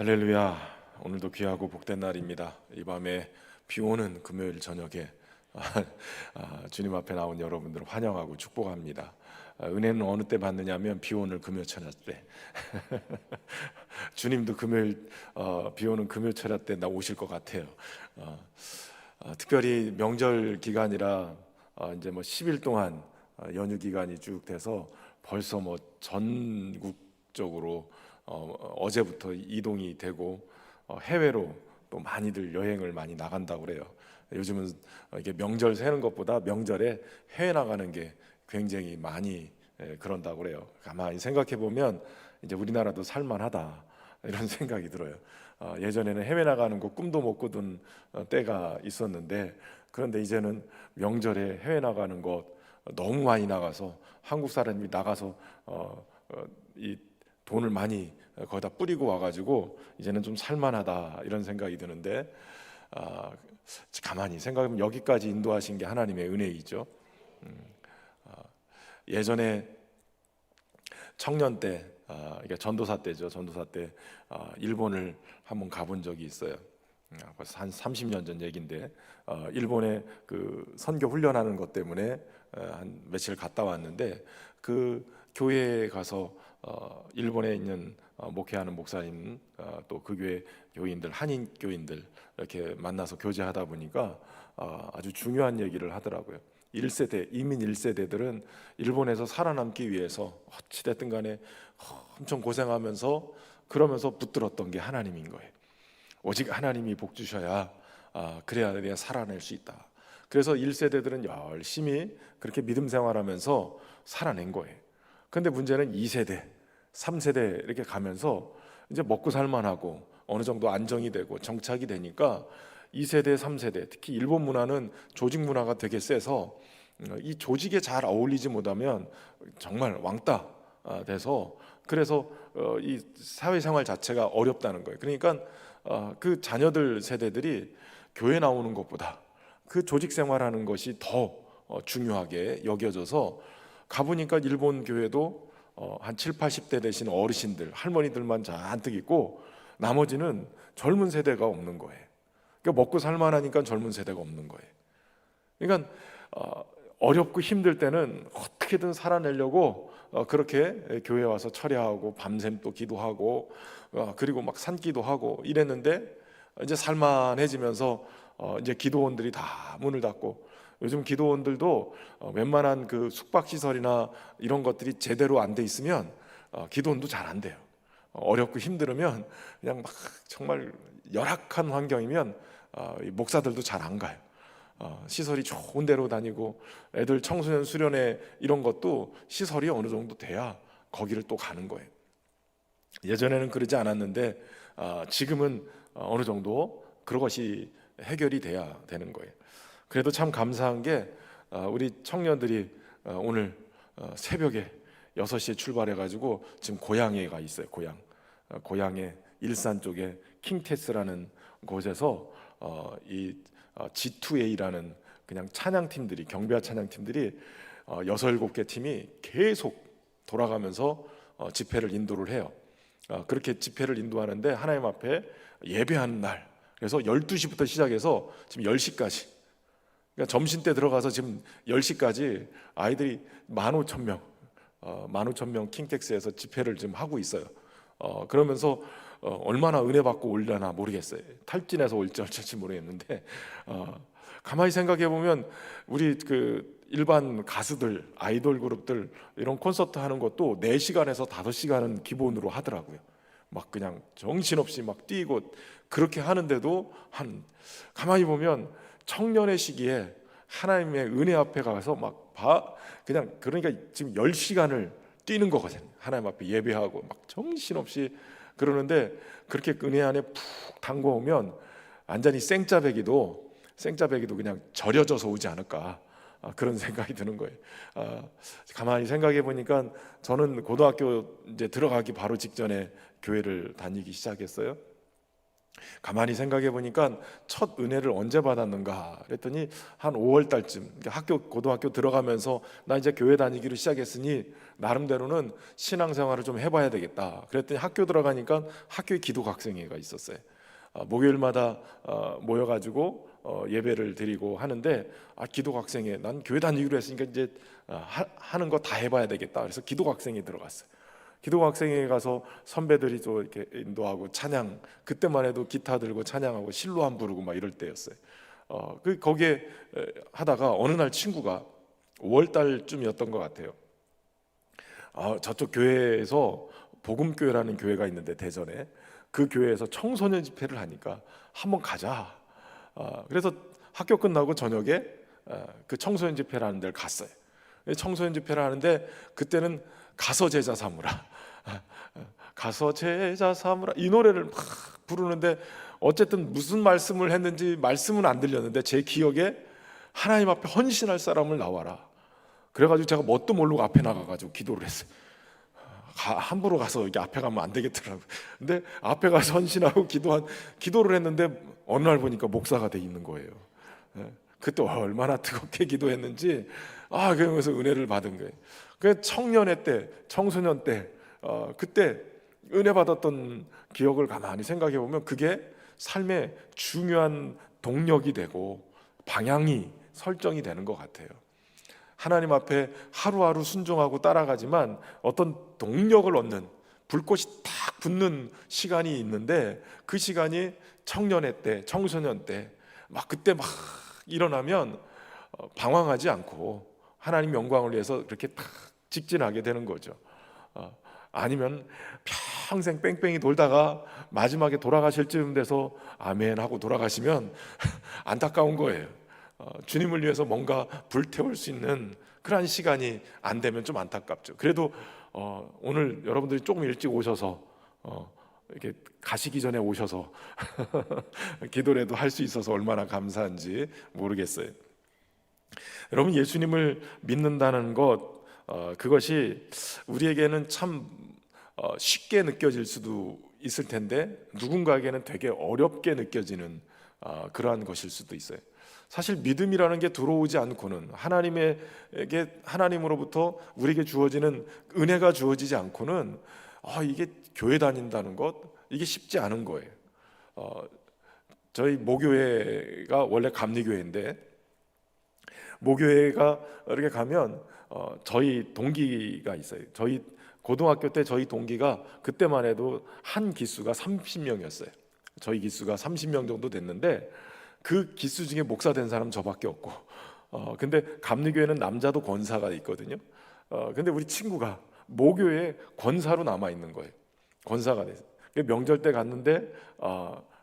할렐루야. 오늘도 귀하고 복된 날입니다. 이 밤에 비 오는 금요일 저녁에 주님 앞에 나온 여러분들을 환영하고 축복합니다. 은혜는 어느 때 받느냐면 비 오는 금요 철야 때. 주님도 금요일 비 오는 금요 철야 때 나 오실 것 같아요. 특별히 명절 기간이라 이제 뭐 10일 동안 연휴 기간이 쭉 돼서 벌써 뭐 전국적으로 어제부터 이동이 되고 해외로 또 많이들 여행을 많이 나간다고 그래요. 요즘은 이게 명절 세는 것보다 명절에 해외 나가는 게 굉장히 많이 그런다고 그래요. 가만히 생각해 보면 이제 우리나라도 살만하다 이런 생각이 들어요. 예전에는 해외 나가는 거 꿈도 못 꾸던 때가 있었는데, 그런데 이제는 명절에 해외 나가는 것 너무 많이 나가서 한국 사람이 나가서 이 돈을 많이 거기다 뿌리고 와가지고 이제는 좀 살만하다 이런 생각이 드는데, 가만히 생각하면 여기까지 인도하신 게 하나님의 은혜이죠. 예전에 청년 때, 이게 전도사 때죠. 전도사 때 일본을 한번 가본 적이 있어요. 벌써 한 30년 전 얘긴데, 일본에 그 선교 훈련하는 것 때문에 한 며칠 갔다 왔는데, 그 교회에 가서 일본에 있는 목회하는 목사님, 또 그 교회 교인들, 한인 교인들 이렇게 만나서 교제하다 보니까 아주 중요한 얘기를 하더라고요. 1세대 이민 1세대들은 일본에서 살아남기 위해서 어찌됐든 간에 엄청 고생하면서 그러면서 붙들었던 게 하나님인 거예요. 오직 하나님이 복 주셔야 그래야 내가 살아낼 수 있다. 그래서 1세대들은 열심히 그렇게 믿음 생활하면서 살아낸 거예요. 근데 문제는 2세대, 3세대 이렇게 가면서 이제 먹고 살만하고 어느 정도 안정이 되고 정착이 되니까 2세대, 3세대, 특히 일본 문화는 조직 문화가 되게 세서 이 조직에 잘 어울리지 못하면 정말 왕따 돼서, 그래서 이 사회생활 자체가 어렵다는 거예요. 그러니까 그 자녀들 세대들이 교회 나오는 것보다 그 조직 생활하는 것이 더 중요하게 여겨져서 가보니까 일본 교회도 한 7, 80대 되신 어르신들, 할머니들만 잔뜩 있고 나머지는 젊은 세대가 없는 거예요. 그러니까 먹고 살만하니까 젊은 세대가 없는 거예요. 그러니까 어렵고 힘들 때는 어떻게든 살아내려고 그렇게 교회 와서 철야하고 밤샘 또 기도하고 그리고 막 산기도 하고 이랬는데, 이제 살만해지면서 이제 기도원들이 다 문을 닫고, 요즘 기도원들도 웬만한 그 숙박 시설이나 이런 것들이 제대로 안 돼 있으면 기도원도 잘 안 돼요. 어렵고 힘들으면 그냥 막 정말 열악한 환경이면 이 목사들도 잘 안 가요. 시설이 좋은 데로 다니고 애들 청소년 수련회 이런 것도 시설이 어느 정도 돼야 거기를 또 가는 거예요. 예전에는 그러지 않았는데 지금은 어느 정도 그것이 해결이 돼야 되는 거예요. 그래도 참 감사한 게 우리 청년들이 오늘 새벽에 6시에 출발해가지고 지금 고향에 가 있어요. 고향에 일산 쪽에 킹테스라는 곳에서 이 G2A라는 그냥 찬양팀들이, 경배와 찬양팀들이 6, 7개 팀이 계속 돌아가면서 집회를 인도를 해요. 그렇게 집회를 인도하는데 하나님 앞에 예배하는 날, 그래서 12시부터 시작해서 지금 10시까지, 그러니까 점심 때 들어가서 지금 10시까지 아이들이 15,000명, 15,000명 킹텍스에서 집회를 지금 하고 있어요. 그러면서 얼마나 은혜 받고 올려나 모르겠어요. 탈진해서 올지 어쩔지 모르겠는데, 가만히 생각해 보면 우리 그 일반 가수들, 아이돌 그룹들 이런 콘서트 하는 것도 4시간에서 5시간은 기본으로 하더라고요. 막 그냥 정신없이 막 뛰고 그렇게 하는데도 가만히 보면 청년의 시기에 하나님의 은혜 앞에 가서 그냥 그러니까 지금 10시간을 뛰는 거거든요. 하나님 앞에 예배하고 막 정신없이 그러는데, 그렇게 은혜 안에 푹 담궈오면 완전히 생짜배기도 그냥 절여져서 오지 않을까, 그런 생각이 드는 거예요. 가만히 생각해 보니까 저는 고등학교 이제 들어가기 바로 직전에 교회를 다니기 시작했어요. 가만히 생각해 보니까 첫 은혜를 언제 받았는가 그랬더니 한 5월 달쯤, 고등학교 들어가면서 나 이제 교회 다니기로 시작했으니 나름대로는 신앙생활을 좀 해봐야 되겠다. 그랬더니 학교 들어가니까 학교에 기도학생회가 있었어요. 목요일마다 모여가지고 예배를 드리고 하는데, 기도학생회, 난 교회 다니기로 했으니까 이제 하는 거 다 해봐야 되겠다. 그래서 기도학생회 들어갔어요. 기도학생회에 가서 선배들이 또 이렇게 인도하고 찬양, 그때만 해도 기타 들고 찬양하고 실로암 부르고 막 이럴 때였어요. 거기에 하다가 어느 날 친구가 5월 달쯤이었던 것 같아요. 저쪽 교회에서 복음교회라는 교회가 있는데 대전에, 그 교회에서 청소년 집회를 하니까 한번 가자. 그래서 학교 끝나고 저녁에 그 청소년 집회를 하는 데를 갔어요. 청소년 집회를 하는데 그때는 가서 제자 삼으라, 가서 제자 삼으라, 이 노래를 막 부르는데, 어쨌든 무슨 말씀을 했는지 말씀은 안 들렸는데 제 기억에 하나님 앞에 헌신할 사람을 나와라. 그래가지고 제가 뭣도 모르고 앞에 나가가지고 기도를 했어요. 함부로 가서 이게 앞에 가면 안 되겠더라고요. 근데 앞에 가서 헌신하고 기도를 했는데 어느 날 보니까 목사가 돼 있는 거예요. 그때 얼마나 뜨겁게 기도했는지, 그러면서 은혜를 받은 거예요. 그 청년의 때, 청소년 때, 그때 은혜 받았던 기억을 가만히 생각해 보면 그게 삶의 중요한 동력이 되고 방향이 설정이 되는 것 같아요. 하나님 앞에 하루하루 순종하고 따라가지만 어떤 동력을 얻는, 불꽃이 딱 붙는 시간이 있는데, 그 시간이 청년의 때, 청소년 때, 그때 일어나면 방황하지 않고 하나님 영광을 위해서 그렇게 딱 직진하게 되는 거죠. 아니면 평생 뺑뺑이 돌다가 마지막에 돌아가실 쯤 돼서 아멘 하고 돌아가시면 안타까운 거예요. 주님을 위해서 뭔가 불태울 수 있는 그런 시간이 안 되면 좀 안타깝죠. 그래도 오늘 여러분들이 조금 일찍 오셔서 이렇게 가시기 전에 오셔서 기도라도 할 수 있어서 얼마나 감사한지 모르겠어요. 여러분, 예수님을 믿는다는 것, 그것이 우리에게는 참 쉽게 느껴질 수도 있을 텐데, 누군가에게는 되게 어렵게 느껴지는 그러한 것일 수도 있어요. 사실 믿음이라는 게 들어오지 않고는, 하나님으로부터 우리에게 주어지는 은혜가 주어지지 않고는 이게 교회 다닌다는 것, 이게 쉽지 않은 거예요. 저희 모교회가 원래 감리교회인데, 모교회가 이렇게 가면 저희 동기가 있어요. 저희 고등학교 때 저희 동기가 그때만 해도 한 기수가 30명이었어요. 저희 기수가 30명 정도 됐는데, 그 기수 중에 목사 된 사람 저밖에 없고, 근데 감리교회는 남자도 권사가 있거든요. 근데 우리 친구가 모교회에 권사로 남아 있는 거예요. 권사가 돼서 명절 때 갔는데,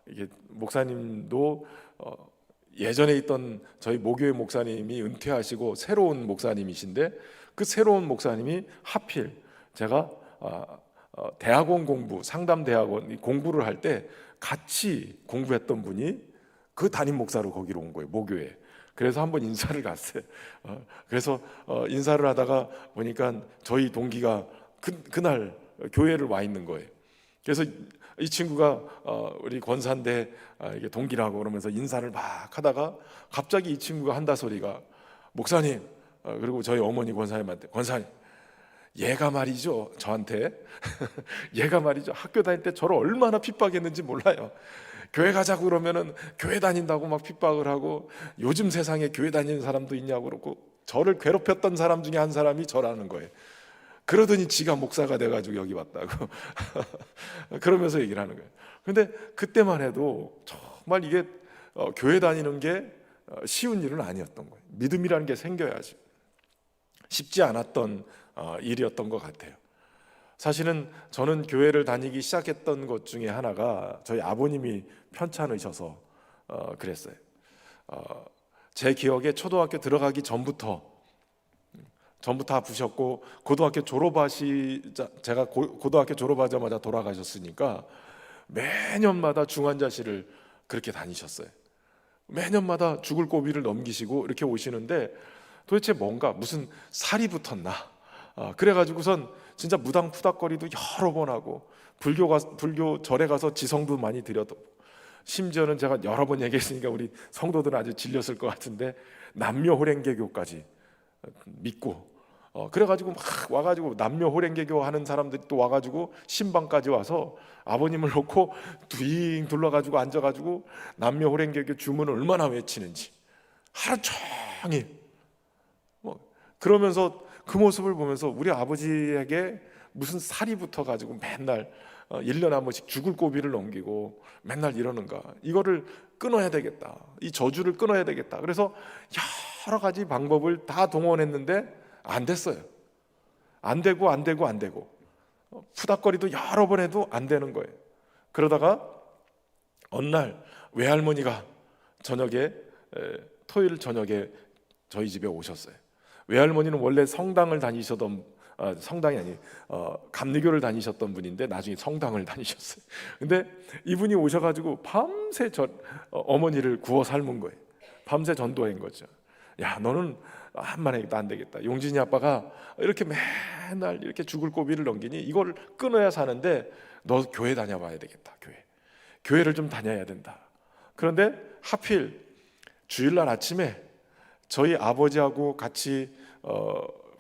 이게 목사님도 예전에 있던 저희 모교회 목사님이 은퇴하시고 새로운 목사님이신데, 그 새로운 목사님이 하필 제가 대학원 공부, 상담 대학원 공부를 할 때 같이 공부했던 분이 그 담임 목사로 거기로 온 거예요, 모교회. 그래서 한번 인사를 갔어요. 그래서 인사를 하다가 보니까 저희 동기가 그날 교회를 와 있는 거예요. 그래서 이 친구가 우리 권사인데 이게 동기라고 그러면서 인사를 막 하다가 갑자기 이 친구가 한다 소리가, 목사님, 그리고 저희 어머니 권사님한테, 권사님, 얘가 말이죠, 저한테 얘가 말이죠, 학교 다닐 때 저를 얼마나 핍박했는지 몰라요. 교회 가자고 그러면은 교회 다닌다고 막 핍박을 하고, 요즘 세상에 교회 다니는 사람도 있냐고 그러고, 저를 괴롭혔던 사람 중에 한 사람이 저라는 거예요. 그러더니 지가 목사가 돼가지고 여기 왔다고 그러면서 얘기를 하는 거예요. 근데 그때만 해도 정말 이게 교회 다니는 게 쉬운 일은 아니었던 거예요. 믿음이라는 게 생겨야지. 쉽지 않았던 일이었던 것 같아요. 사실은 저는 교회를 다니기 시작했던 것 중에 하나가 저희 아버님이 편찮으셔서 그랬어요. 제 기억에 초등학교 들어가기 전부터 아프셨고, 고등학교 제가 고등학교 졸업하자마자 돌아가셨으니까 매년마다 중환자실을 그렇게 다니셨어요. 매년마다 죽을 고비를 넘기시고 이렇게 오시는데, 도대체 무슨 살이 붙었나? 그래가지고선 진짜 무당푸닥거리도 여러 번 하고, 불교 절에 가서 지성도 많이 드려도, 심지어는 제가 여러 번 얘기했으니까 우리 성도들은 아주 질렸을 것 같은데 남녀호랭개교까지 믿고 그래가지고 막 와가지고 남녀호랭개교 하는 사람들이 또 와가지고 신방까지 와서 아버님을 놓고 dwi 둘러가지고 앉아가지고 남녀호랭개교 주문을 얼마나 외치는지 하루 종일 그러면서 그 모습을 보면서 우리 아버지에게 무슨 살이 붙어가지고 맨날 1년에 한 번씩 죽을 고비를 넘기고 맨날 이러는가, 이거를 끊어야 되겠다, 이 저주를 끊어야 되겠다. 그래서 여러 가지 방법을 다 동원했는데 안 됐어요. 안 되고 푸닥거리도 여러 번 해도 안 되는 거예요. 그러다가 어느 날 외할머니가 토요일 저녁에 저희 집에 오셨어요. 외할머니는 원래 성당을 다니셨던 성당이 아니 감리교를 다니셨던 분인데 나중에 성당을 다니셨어요. 근데 이분이 오셔가지고 밤새 어머니를 구워 삶은 거예요. 밤새 전도한 거죠. 야, 너는 한만 해도 안 되겠다. 용진이 아빠가 이렇게 맨날 이렇게 죽을 고비를 넘기니 이걸 끊어야 사는데 너 교회 다녀봐야 되겠다. 교회를 좀 다녀야 된다. 그런데 하필 주일날 아침에 저희 아버지하고 같이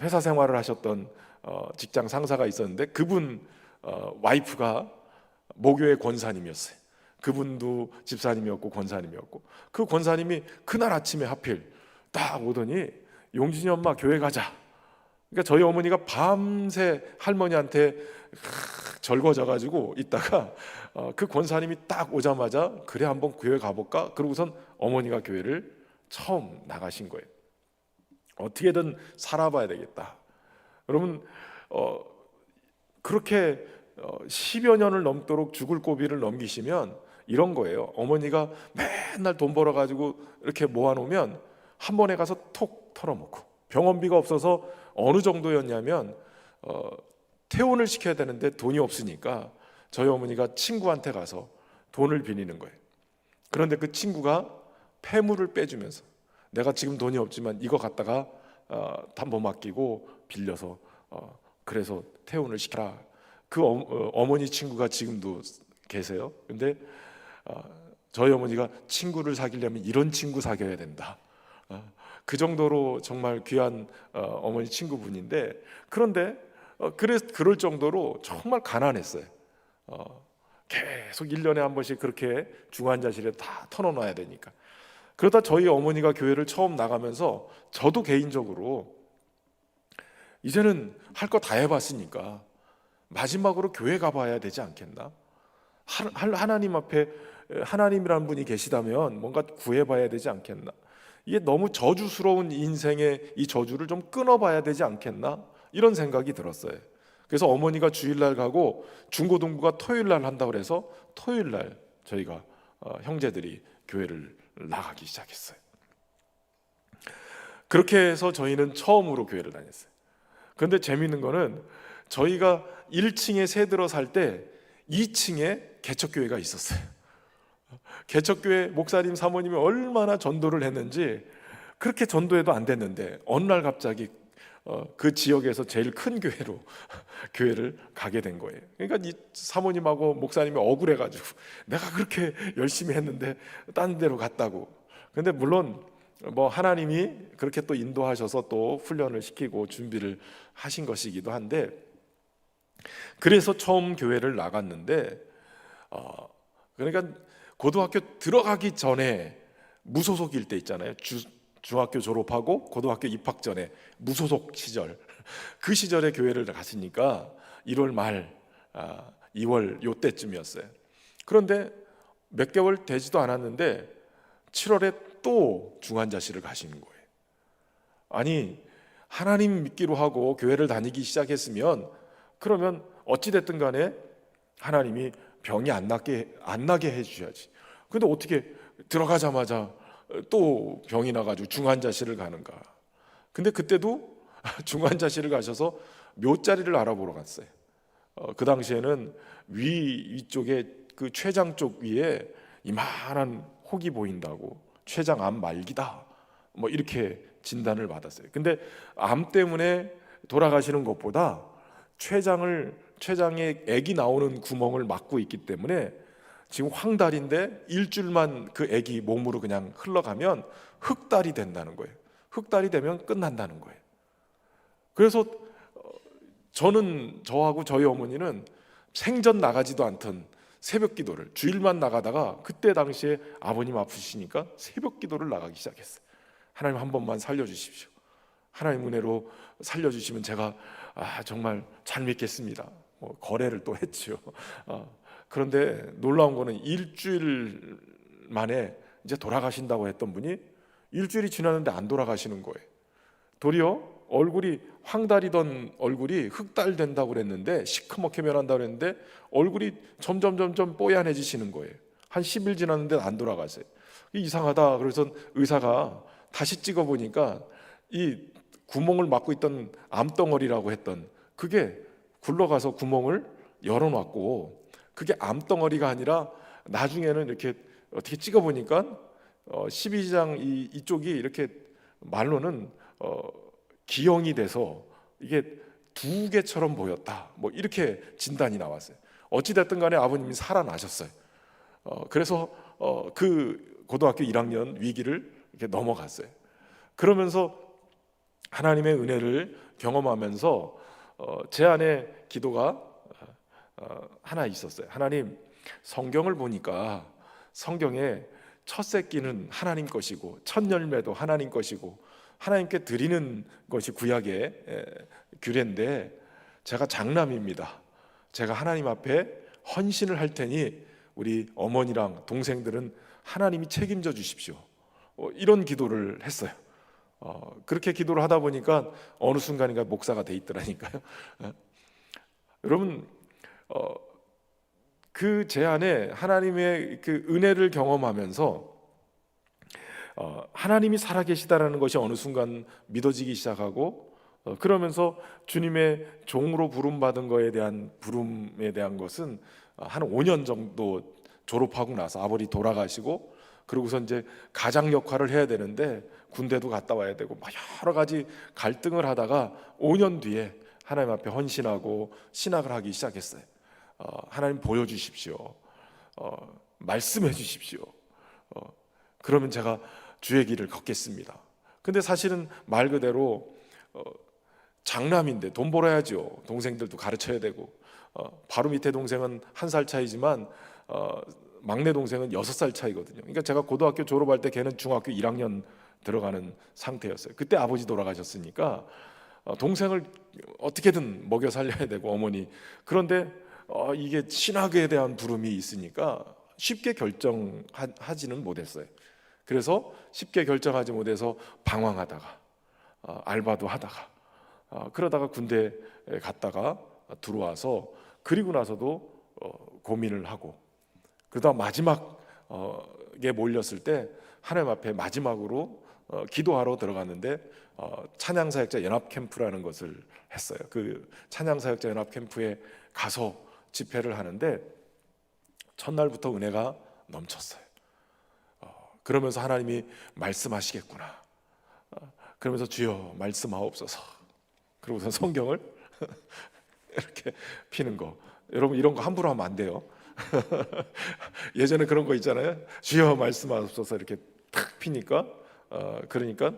회사 생활을 하셨던 직장 상사가 있었는데 그분 와이프가 모교의 권사님이었어요. 그분도 집사님이었고 권사님이었고, 그 권사님이 그날 아침에 하필 딱 오더니 용진이 엄마 교회 가자. 그러니까 저희 어머니가 밤새 할머니한테 절거져가지고 있다가 그 권사님이 딱 오자마자 그래 한번 교회 가볼까? 그러고선 어머니가 교회를 처음 나가신 거예요. 어떻게든 살아봐야 되겠다. 여러분 그렇게 10여 년을 넘도록 죽을 고비를 넘기시면 이런 거예요. 어머니가 맨날 돈 벌어가지고 이렇게 모아놓으면 한 번에 가서 톡 털어먹고, 병원비가 없어서 어느 정도였냐면 퇴원을 시켜야 되는데 돈이 없으니까 저희 어머니가 친구한테 가서 돈을 빌리는 거예요. 그런데 그 친구가 폐물을 빼주면서 내가 지금 돈이 없지만 이거 갖다가 담보 맡기고 빌려서 그래서 퇴원을 시켜라. 그 어머니 친구가 지금도 계세요. 근데 저희 어머니가 친구를 사귀려면 이런 친구 사귀어야 된다. 그 정도로 정말 귀한 어머니 친구분인데, 그런데 그럴 정도로 정말 가난했어요. 계속 1년에 한 번씩 그렇게 중환자실에 다 털어놔야 되니까. 그러다 저희 어머니가 교회를 처음 나가면서 저도 개인적으로 이제는 할 거 다 해봤으니까 마지막으로 교회 가봐야 되지 않겠나? 하나님 앞에 하나님이라는 분이 계시다면 뭔가 구해봐야 되지 않겠나? 이게 너무 저주스러운 인생의 이 저주를 좀 끊어봐야 되지 않겠나? 이런 생각이 들었어요. 그래서 어머니가 주일날 가고 중고등부가 토요일날 한다고 해서 토요일날 저희가 형제들이 교회를 나가기 시작했어요. 그렇게 해서 저희는 처음으로 교회를 다녔어요. 그런데 재미있는 거는 저희가 1층에 새들어 살 때 2층에 개척교회가 있었어요. 개척교회 목사님 사모님이 얼마나 전도를 했는지 그렇게 전도해도 안 됐는데 어느 날 갑자기 그 지역에서 제일 큰 교회로 교회를 가게 된 거예요. 그러니까 이 사모님하고 목사님이 억울해가지고 내가 그렇게 열심히 했는데 딴 데로 갔다고. 근데 물론 뭐 하나님이 그렇게 또 인도하셔서 또 훈련을 시키고 준비를 하신 것이기도 한데, 그래서 처음 교회를 나갔는데 그러니까 고등학교 들어가기 전에 무소속일 때 있잖아요. 중학교 졸업하고 고등학교 입학 전에 무소속 시절, 그 시절에 교회를 갔으니까 1월 말 2월 요때쯤이었어요. 그런데 몇 개월 되지도 않았는데 7월에 또 중환자실을 가시는 거예요. 아니, 하나님 믿기로 하고 교회를 다니기 시작했으면 그러면 어찌됐든 간에 하나님이 병이 안 나게 해주셔야지. 근데 어떻게 들어가자마자 또 병이 나가지고 중환자실을 가는가? 근데 그때도 중환자실을 가셔서 묘자리를 알아보러 갔어요. 그 당시에는 위쪽에 그 췌장 쪽 위에 이만한 혹이 보인다고, 췌장 암 말기다 뭐 이렇게 진단을 받았어요. 근데 암 때문에 돌아가시는 것보다 췌장에 액이 나오는 구멍을 막고 있기 때문에 지금 황달인데 일주일만 그 아기 몸으로 그냥 흘러가면 흑달이 된다는 거예요. 흑달이 되면 끝난다는 거예요. 그래서 저하고 저희 어머니는 생전 나가지도 않던 새벽 기도를 주일만 나가다가 그때 당시에 아버님 아프시니까 새벽 기도를 나가기 시작했어요. 하나님 한 번만 살려주십시오. 하나님 은혜로 살려주시면 제가 정말 잘 믿겠습니다. 거래를 또 했죠. 그런데 놀라운 거는 일주일 만에 이제 돌아가신다고 했던 분이 일주일이 지났는데 안 돌아가시는 거예요. 도리어 얼굴이 황달이던 얼굴이 흑달 된다고 그랬는데, 시커멓게 변한다고 그랬는데 얼굴이 점점 뽀얀해지시는 거예요. 한 10일 지났는데 안 돌아가세요. 이상하다. 그래서 의사가 다시 찍어보니까 이 구멍을 막고 있던 암덩어리라고 했던 그게 굴러가서 구멍을 열어놨고, 그게 암덩어리가 아니라 나중에는 이렇게 어떻게 찍어보니까 12장 이쪽이 이렇게 말로는 기형이 돼서 이게 두 개처럼 보였다, 뭐 이렇게 진단이 나왔어요. 어찌됐든 간에 아버님이 살아나셨어요. 그래서 그 고등학교 1학년 위기를 이렇게 넘어갔어요. 그러면서 하나님의 은혜를 경험하면서 제 안에 기도가 하나 있었어요. 하나님, 성경을 보니까 성경에 첫 새끼는 하나님 것이고 첫 열매도 하나님 것이고 하나님께 드리는 것이 구약의 규례인데, 제가 장남입니다. 제가 하나님 앞에 헌신을 할 테니 우리 어머니랑 동생들은 하나님이 책임져 주십시오. 이런 기도를 했어요. 그렇게 기도를 하다 보니까 어느 순간인가 목사가 돼 있더라니까요. 여러분, 그 제 안에 하나님의 그 은혜를 경험하면서 하나님이 살아계시다라는 것이 어느 순간 믿어지기 시작하고, 그러면서 주님의 종으로 부름받은 거에 대한 부름에 대한 것은 한 5년 정도 졸업하고 나서 아버지 돌아가시고, 그러고서 이제 가장 역할을 해야 되는데 군대도 갔다 와야 되고 막 여러 가지 갈등을 하다가 5년 뒤에 하나님 앞에 헌신하고 신학을 하기 시작했어요. 하나님 보여주십시오. 말씀해 주십시오. 그러면 제가 주의 길을 걷겠습니다. 근데 사실은 말 그대로 장남인데 돈 벌어야죠. 동생들도 가르쳐야 되고, 바로 밑에 동생은 1살 차이지만 막내 동생은 6살 차이거든요. 그러니까 제가 고등학교 졸업할 때 걔는 중학교 1학년 들어가는 상태였어요. 그때 아버지 돌아가셨으니까 동생을 어떻게든 먹여 살려야 되고 어머니. 그런데 이게 신학에 대한 부름이 있으니까 쉽게 결정하지는 못했어요. 그래서 쉽게 결정하지 못해서 방황하다가 알바도 하다가 그러다가 군대에 갔다가 들어와서, 그리고 나서도 고민을 하고, 그러다 마지막에 몰렸을 때 하나님 앞에 마지막으로 기도하러 들어갔는데 찬양사역자 연합 캠프라는 것을 했어요. 그 찬양사역자 연합 캠프에 가서 집회를 하는데 첫날부터 은혜가 넘쳤어요. 그러면서 하나님이 말씀하시겠구나. 그러면서 주여 말씀하옵소서. 그러고서 성경을 이렇게 피는 거. 여러분, 이런 거 함부로 하면 안 돼요. 예전에 그런 거 있잖아요. 주여 말씀하옵소서 이렇게 탁 피니까 그러니까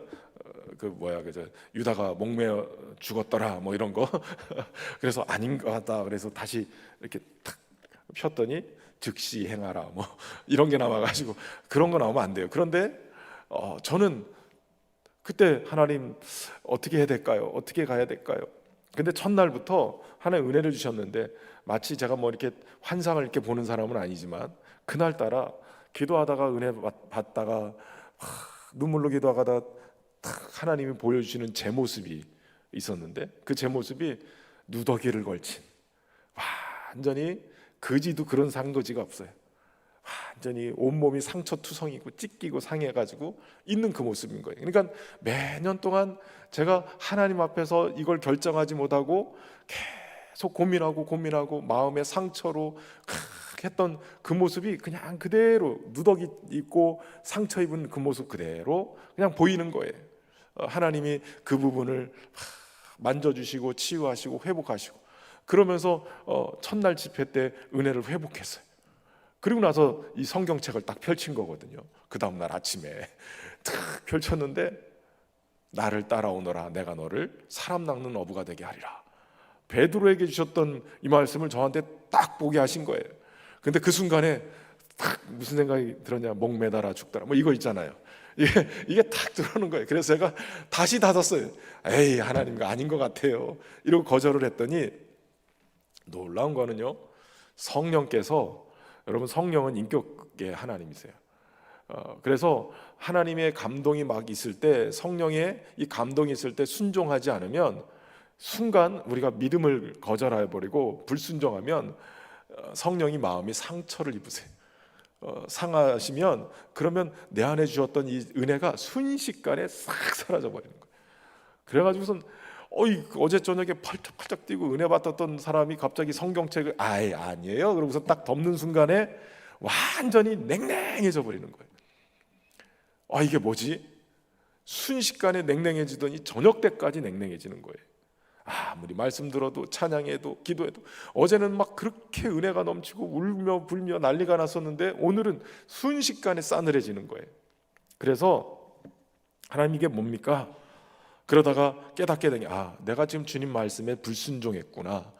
그저 유다가 목매어 죽었더라 뭐 이런 거. 그래서 아닌 것 같다. 그래서 다시 이렇게 탁 폈더니 즉시 행하라 뭐 이런 게 나와가지고, 그런 거 나오면 안 돼요. 그런데 저는 그때 하나님 어떻게 해야 될까요? 어떻게 가야 될까요? 근데 첫날부터 하나님 은혜를 주셨는데, 마치 제가 뭐 이렇게 환상을 이렇게 보는 사람은 아니지만 그날따라 기도하다가 은혜 받다가 눈물로 기도하다가 탁 하나님이 보여주시는 제 모습이 있었는데, 그 제 모습이 누더기를 걸친, 완전히 거지도 그런 상거지가 없어요. 완전히 온몸이 상처투성이고 찢기고 상해가지고 있는 그 모습인 거예요. 그러니까 매년 동안 제가 하나님 앞에서 이걸 결정하지 못하고 계속 고민하고 마음의 상처로 했던 그 모습이 그냥 그대로 누더기 입고 상처 입은 그 모습 그대로 그냥 보이는 거예요. 하나님이 그 부분을 만져주시고 치유하시고 회복하시고, 그러면서 첫날 집회 때 은혜를 회복했어요. 그리고 나서 이 성경책을 딱 펼친 거거든요. 그 다음날 아침에 탁 펼쳤는데 나를 따라오너라 내가 너를 사람 낚는 어부가 되게 하리라. 베드로에게 주셨던 이 말씀을 저한테 딱 보게 하신 거예요. 근데 그 순간에 딱 무슨 생각이 들었냐, 목 매달아 죽더라 뭐 이거 있잖아요. 이게 딱 들어오는 거예요. 그래서 제가 다시 닫았어요. 에이, 하나님과 아닌 것 같아요 이러고 거절을 했더니, 놀라운 거는요, 성령께서, 여러분 성령은 인격의 하나님이세요. 그래서 하나님의 감동이 막 있을 때, 성령의 이 감동이 있을 때 순종하지 않으면 순간 우리가 믿음을 거절해 버리고 불순종하면 성령이 마음이 상처를 입으세요. 상하시면 그러면 내 안에 주셨던 이 은혜가 순식간에 싹 사라져 버리는 거예요. 그래가지고선 어제 저녁에 펄쩍펄쩍 뛰고 은혜 받았던 사람이 갑자기 성경책을 아예 아니에요 그러고서 딱 덮는 순간에 완전히 냉랭해져 버리는 거예요. 이게 뭐지? 순식간에 냉랭해지더니 저녁 때까지 냉랭해지는 거예요. 아무리 말씀 들어도 찬양해도 기도해도, 어제는 막 그렇게 은혜가 넘치고 울며 불며 난리가 났었는데 오늘은 순식간에 싸늘해지는 거예요. 그래서 하나님 이게 뭡니까? 그러다가 깨닫게 되니, 내가 지금 주님 말씀에 불순종했구나.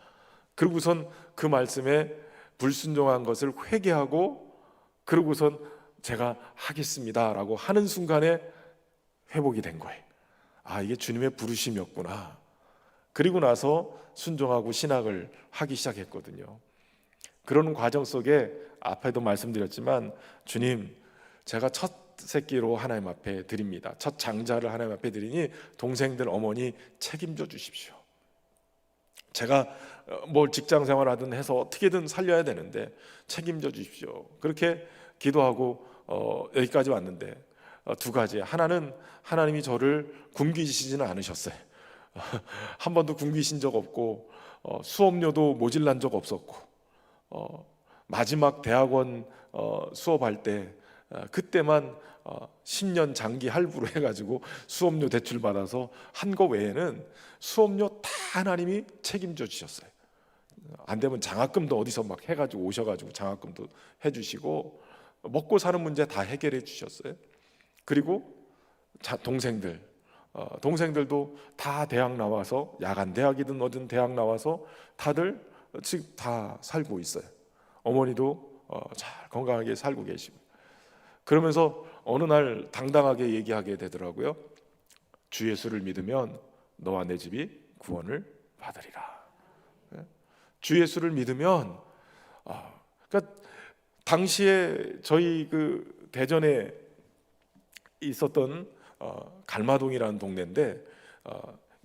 그러고선 그 말씀에 불순종한 것을 회개하고, 그러고선 제가 하겠습니다라고 하는 순간에 회복이 된 거예요. 이게 주님의 부르심이었구나. 그리고 나서 순종하고 신학을 하기 시작했거든요. 그러는 과정 속에 앞에도 말씀드렸지만, 주님, 제가 첫 새끼로 하나님 앞에 드립니다. 첫 장자를 하나님 앞에 드리니 동생들 어머니 책임져 주십시오. 제가 뭘 직장 생활하든 해서 어떻게든 살려야 되는데 책임져 주십시오. 그렇게 기도하고 여기까지 왔는데, 두 가지. 하나는 하나님이 저를 굶기시지는 않으셨어요. 한 번도 굶기신 적 없고, 수업료도 모질란 적 없었고, 마지막 대학원 수업할 때 그때만 10년 장기 할부로 해가지고 수업료 대출 받아서 한 거 외에는 수업료 다 하나님이 책임져 주셨어요. 안 되면 장학금도 어디서 막 해가지고 오셔가지고 장학금도 해주시고, 먹고 사는 문제 다 해결해 주셨어요. 그리고 동생들도 다 대학 나와서, 야간 대학이든 어든 대학 나와서 다들 지금 다 살고 있어요. 어머니도 잘 건강하게 살고 계시고. 그러면서 어느 날 당당하게 얘기하게 되더라고요. 주 예수를 믿으면 너와 내 집이 구원을 받으리라. 주 예수를 믿으면, 그러니까 당시에 저희 그 대전에 있었던 갈마동이라는 동네인데,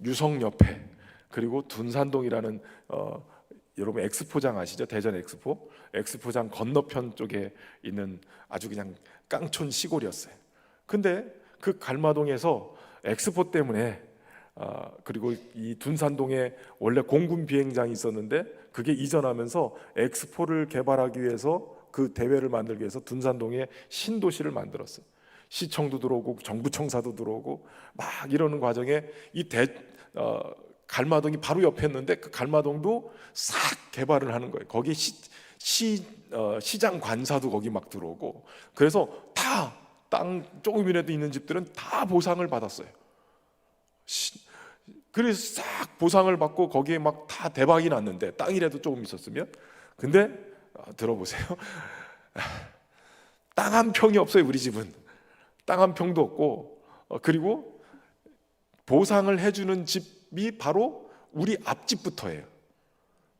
유성 옆에, 그리고 둔산동이라는 여러분 엑스포장 아시죠? 대전 엑스포장 건너편 쪽에 있는 아주 그냥 깡촌 시골이었어요. 근데 그 갈마동에서 엑스포 때문에, 그리고 이 둔산동에 원래 공군 비행장이 있었는데 그게 이전하면서 엑스포를 개발하기 위해서, 그 대회를 만들기 위해서 둔산동에 신도시를 만들었어요. 시청도 들어오고 정부청사도 들어오고 막 이러는 과정에 갈마동이 바로 옆이었는데 그 갈마동도 싹 개발을 하는 거예요. 거기 시장 관사도 거기 막 들어오고, 그래서 다 땅 조금이라도 있는 집들은 다 보상을 받았어요. 그래서 싹 보상을 받고 거기에 막 다 대박이 났는데, 땅이라도 조금 있었으면. 근데 들어보세요. 땅 한 평이 없어요. 우리 집은 땅 한 평도 없고, 그리고 보상을 해주는 집이 바로 우리 앞집부터예요.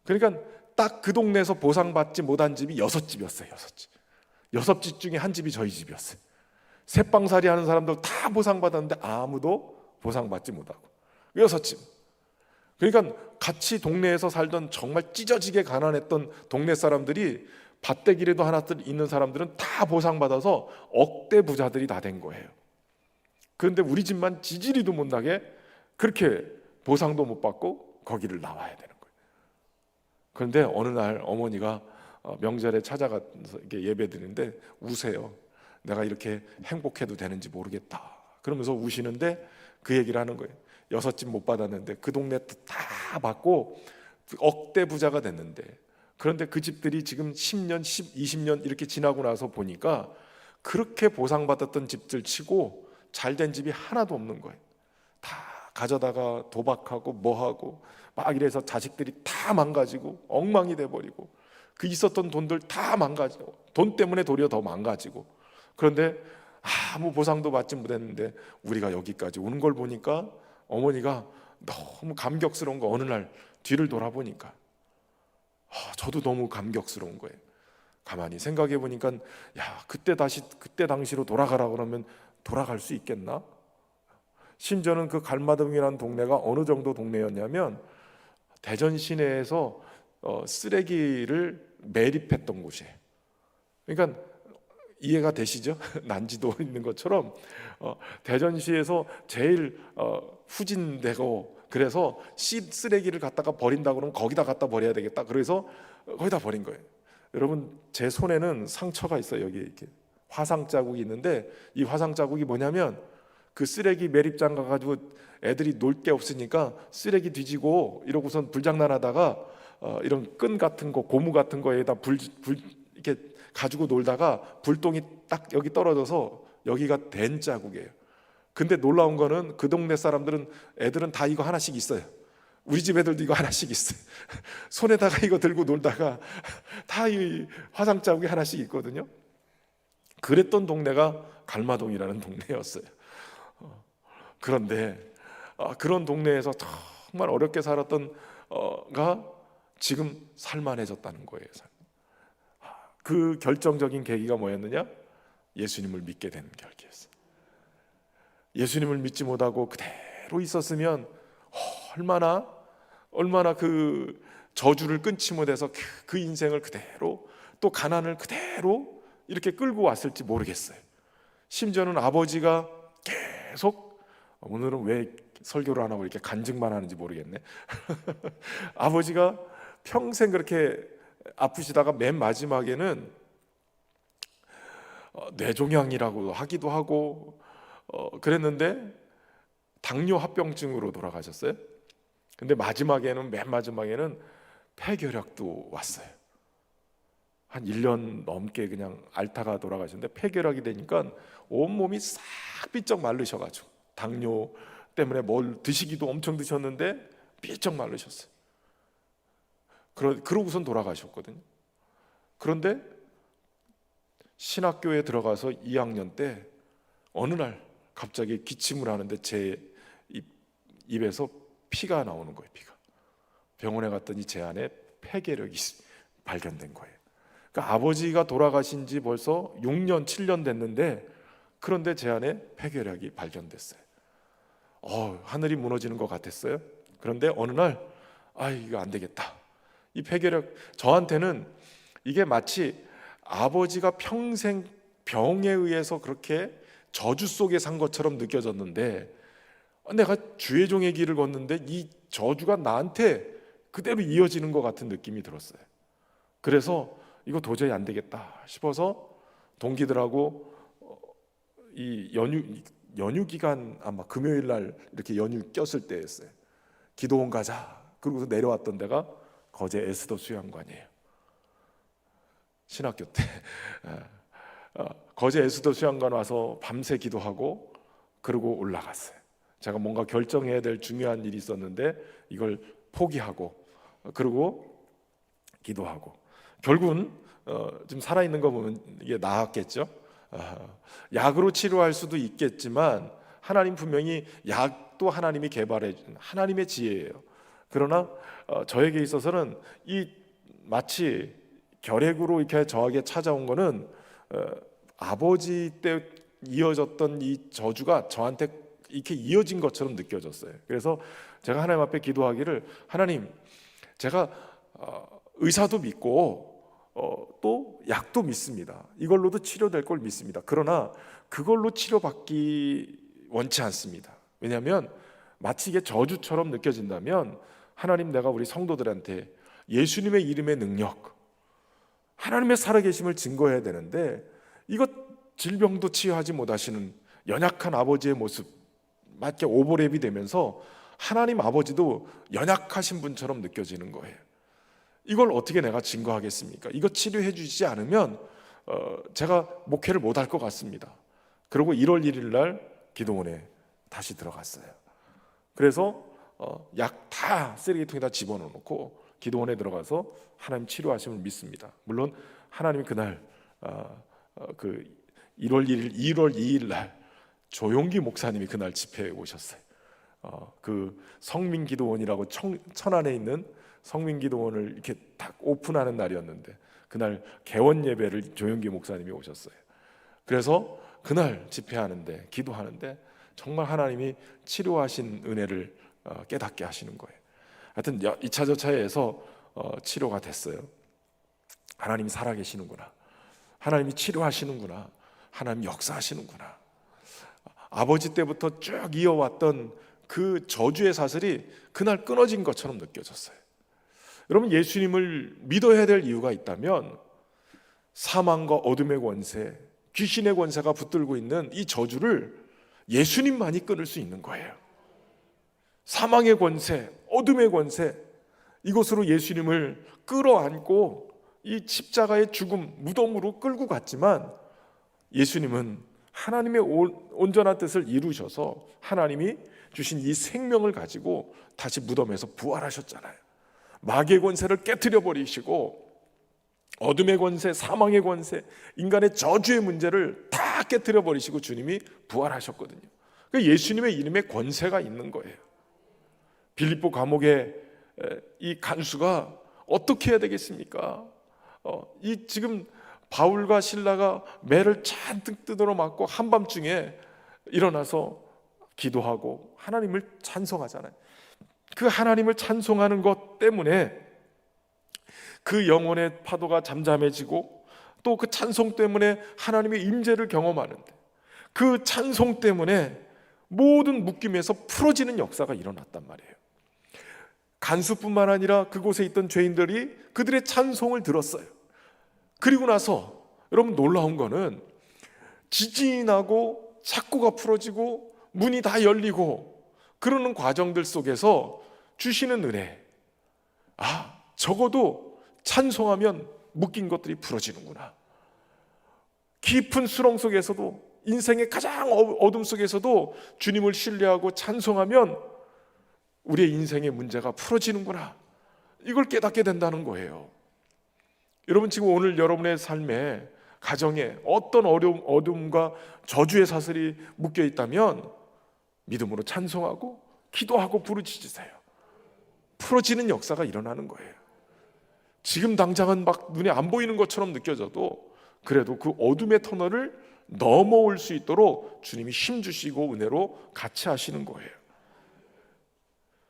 그러니까 딱 그 동네에서 보상받지 못한 집이 6집이었어요. 6집 중에 한 집이 저희 집이었어요. 새빵살이 하는 사람들 다 보상받았는데 아무도 보상받지 못하고 6집. 그러니까 같이 동네에서 살던 정말 찢어지게 가난했던 동네 사람들이, 밭대기라도 하나 있는 사람들은 다 보상받아서 억대 부자들이 다 된 거예요. 그런데 우리 집만 지지리도 못나게 그렇게 보상도 못 받고 거기를 나와야 되는 거예요. 그런데 어느 날 어머니가 명절에 찾아가서 이렇게 예배 드리는데 우세요. 내가 이렇게 행복해도 되는지 모르겠다. 그러면서 우시는데 그 얘기를 하는 거예요. 6집 못 받았는데 그 동네 다 받고 억대 부자가 됐는데 그런데 그 집들이 지금 10년, 20년 이렇게 지나고 나서 보니까 그렇게 보상받았던 집들 치고 잘된 집이 하나도 없는 거예요. 다 가져다가 도박하고 뭐하고 막 이래서 자식들이 다 망가지고 엉망이 돼버리고, 그 있었던 돈들 다 망가지고, 돈 때문에 도리어 더 망가지고. 그런데 아무 보상도 받지 못했는데 우리가 여기까지 오는 걸 보니까 어머니가 너무 감격스러운 거, 어느 날 뒤를 돌아보니까 저도 너무 감격스러운 거예요. 가만히 생각해 보니까 야, 그때 당시로 돌아가라 그러면 돌아갈 수 있겠나? 심지어는 그 갈마동이라는 동네가 어느 정도 동네였냐면 대전 시내에서 쓰레기를 매립했던 곳이에요. 그러니까 이해가 되시죠? 난지도 있는 것처럼 대전시에서 제일 후진되고, 그래서 쓰레기를 갖다가 버린다 그러면 거기다 갖다 버려야 되겠다, 그래서 거기다 버린 거예요. 여러분, 제 손에는 상처가 있어요. 여기 이렇게 화상 자국이 있는데, 이 화상 자국이 뭐냐면 그 쓰레기 매립장 가가지고 애들이 놀 게 없으니까 쓰레기 뒤지고 이러고선 불장난하다가 이런 끈 같은 거, 고무 같은 거에다 불 이렇게 가지고 놀다가 불똥이 딱 여기 떨어져서 여기가 된 자국이에요. 근데 놀라운 거는 그 동네 사람들은, 애들은 다 이거 하나씩 있어요. 우리 집 애들도 이거 하나씩 있어요. 손에다가 이거 들고 놀다가 다 이 화상 자국이 하나씩 있거든요. 그랬던 동네가 갈마동이라는 동네였어요. 그런데 그런 동네에서 정말 어렵게 살았던 가 지금 살만해졌다는 거예요. 그 결정적인 계기가 뭐였느냐? 예수님을 믿게 되는 계기였어요. 예수님을 믿지 못하고 그대로 있었으면 얼마나 그 저주를 끊지 못해서 그 인생을 그대로, 또 가난을 그대로 이렇게 끌고 왔을지 모르겠어요. 심지어는 아버지가 계속, 오늘은 왜 설교를 안 하고 이렇게 간증만 하는지 모르겠네. 아버지가 평생 그렇게 아프시다가 맨 마지막에는 뇌종양이라고 하기도 하고 그랬는데 당뇨 합병증으로 돌아가셨어요. 근데 맨 마지막에는 폐결핵도 왔어요. 한 1년 넘게 그냥 앓다가 돌아가셨는데, 폐결핵이 되니까 온몸이 싹 삐쩍 마르셔가지고, 당뇨 때문에 뭘 드시기도 엄청 드셨는데 삐쩍 마르셨어요. 그러고선 돌아가셨거든요. 그런데 신학교에 들어가서 2학년 때 어느 날 갑자기 기침을 하는데 제 입에서 피가 나오는 거예요. 피가. 병원에 갔더니 제 안에 폐결핵이 발견된 거예요. 그러니까 아버지가 돌아가신 지 벌써 6년, 7년 됐는데, 그런데 제 안에 폐결핵이 발견됐어요. 하늘이 무너지는 것 같았어요. 그런데 어느 날 이거 안 되겠다. 이 폐결핵, 저한테는 이게 마치 아버지가 평생 병에 의해서 그렇게 저주 속에 산 것처럼 느껴졌는데, 내가 주의 종의 길을 걷는데 이 저주가 나한테 그대로 이어지는 것 같은 느낌이 들었어요. 그래서 이거 도저히 안 되겠다 싶어서 동기들하고 이 연휴 기간, 아마 금요일 날 이렇게 연휴 꼈을 때였어요. 기도원 가자. 그러고서 내려왔던 데가 거제 에스더 수양관이에요. 신학교 때 거제 에스더 수양관 와서 밤새 기도하고 그러고 올라갔어요. 제가 뭔가 결정해야 될 중요한 일이 있었는데 이걸 포기하고 그러고 기도하고, 결국은 좀 살아있는 거 보면 이게 나았겠죠. 약으로 치료할 수도 있겠지만 하나님 분명히 약도 하나님이 개발해 준 하나님의 지혜예요. 그러나 저에게 있어서는 이 마치 결핵으로 이렇게 저에게 찾아온 거는 아버지 때 이어졌던 이 저주가 저한테 이렇게 이어진 것처럼 느껴졌어요. 그래서 제가 하나님 앞에 기도하기를, 하나님, 제가 의사도 믿고 또 약도 믿습니다. 이걸로도 치료될 걸 믿습니다. 그러나 그걸로 치료받기 원치 않습니다. 왜냐하면 마치 이게 저주처럼 느껴진다면, 하나님, 내가 우리 성도들한테 예수님의 이름의 능력, 하나님의 살아계심을 증거해야 되는데, 이것 질병도 치유하지 못하시는 연약한 아버지의 모습, 마치 오버랩이 되면서 하나님 아버지도 연약하신 분처럼 느껴지는 거예요. 이걸 어떻게 내가 증거하겠습니까? 이거 치료해 주지 않으면 제가 목회를 못할 것 같습니다. 그리고 1월 1일 날 기도원에 다시 들어갔어요. 그래서 약 다 쓰레기통에다 집어넣고 기도원에 들어가서 하나님 치료하심을 믿습니다. 물론 하나님이 그날 그 1월 1일, 2월 2일 날 조용기 목사님이 그날 집회에 오셨어요. 그 성민기도원이라고 천안에 있는 성민기도원을 이렇게 딱 오픈하는 날이었는데 그날 개원 예배를 조용기 목사님이 오셨어요. 그래서 그날 집회하는데 기도하는데 정말 하나님이 치료하신 은혜를 깨닫게 하시는 거예요. 하여튼 2차 저차에서 치료가 됐어요. 하나님이 살아계시는구나, 하나님이 치료하시는구나, 하나님 역사하시는구나. 아버지 때부터 쭉 이어왔던 그 저주의 사슬이 그날 끊어진 것처럼 느껴졌어요. 여러분, 예수님을 믿어야 될 이유가 있다면 사망과 어둠의 권세, 귀신의 권세가 붙들고 있는 이 저주를 예수님만이 끊을 수 있는 거예요. 사망의 권세, 어둠의 권세, 이곳으로 예수님을 끌어안고 이 십자가의 죽음, 무덤으로 끌고 갔지만 예수님은 하나님의 온전한 뜻을 이루셔서 하나님이 주신 이 생명을 가지고 다시 무덤에서 부활하셨잖아요. 마귀의 권세를 깨트려 버리시고 어둠의 권세, 사망의 권세, 인간의 저주의 문제를 다 깨트려 버리시고 주님이 부활하셨거든요. 그러니까 예수님의 이름에 권세가 있는 거예요. 빌립보 감옥의 이 간수가 어떻게 해야 되겠습니까? 이 지금 바울과 실라가 매를 잔뜩 뜯어 맞고 한밤중에 일어나서 기도하고 하나님을 찬송하잖아요. 그 하나님을 찬송하는 것 때문에 그 영혼의 파도가 잠잠해지고 또 그 찬송 때문에 하나님의 임재를 경험하는데 그 찬송 때문에 모든 묶임에서 풀어지는 역사가 일어났단 말이에요. 간수뿐만 아니라 그곳에 있던 죄인들이 그들의 찬송을 들었어요. 그리고 나서 여러분, 놀라운 거는 지진이 나고 착고가 풀어지고 문이 다 열리고 그러는 과정들 속에서 주시는 은혜, 적어도 찬송하면 묶인 것들이 풀어지는구나. 깊은 수렁 속에서도, 인생의 가장 어둠 속에서도 주님을 신뢰하고 찬송하면 우리의 인생의 문제가 풀어지는구나, 이걸 깨닫게 된다는 거예요. 여러분, 지금 오늘 여러분의 삶에, 가정에 어떤 어둠과 저주의 사슬이 묶여 있다면 믿음으로 찬송하고 기도하고 부르짖으세요. 풀어지는 역사가 일어나는 거예요. 지금 당장은 막 눈에 안 보이는 것처럼 느껴져도 그래도 그 어둠의 터널을 넘어올 수 있도록 주님이 힘 주시고 은혜로 같이 하시는 거예요.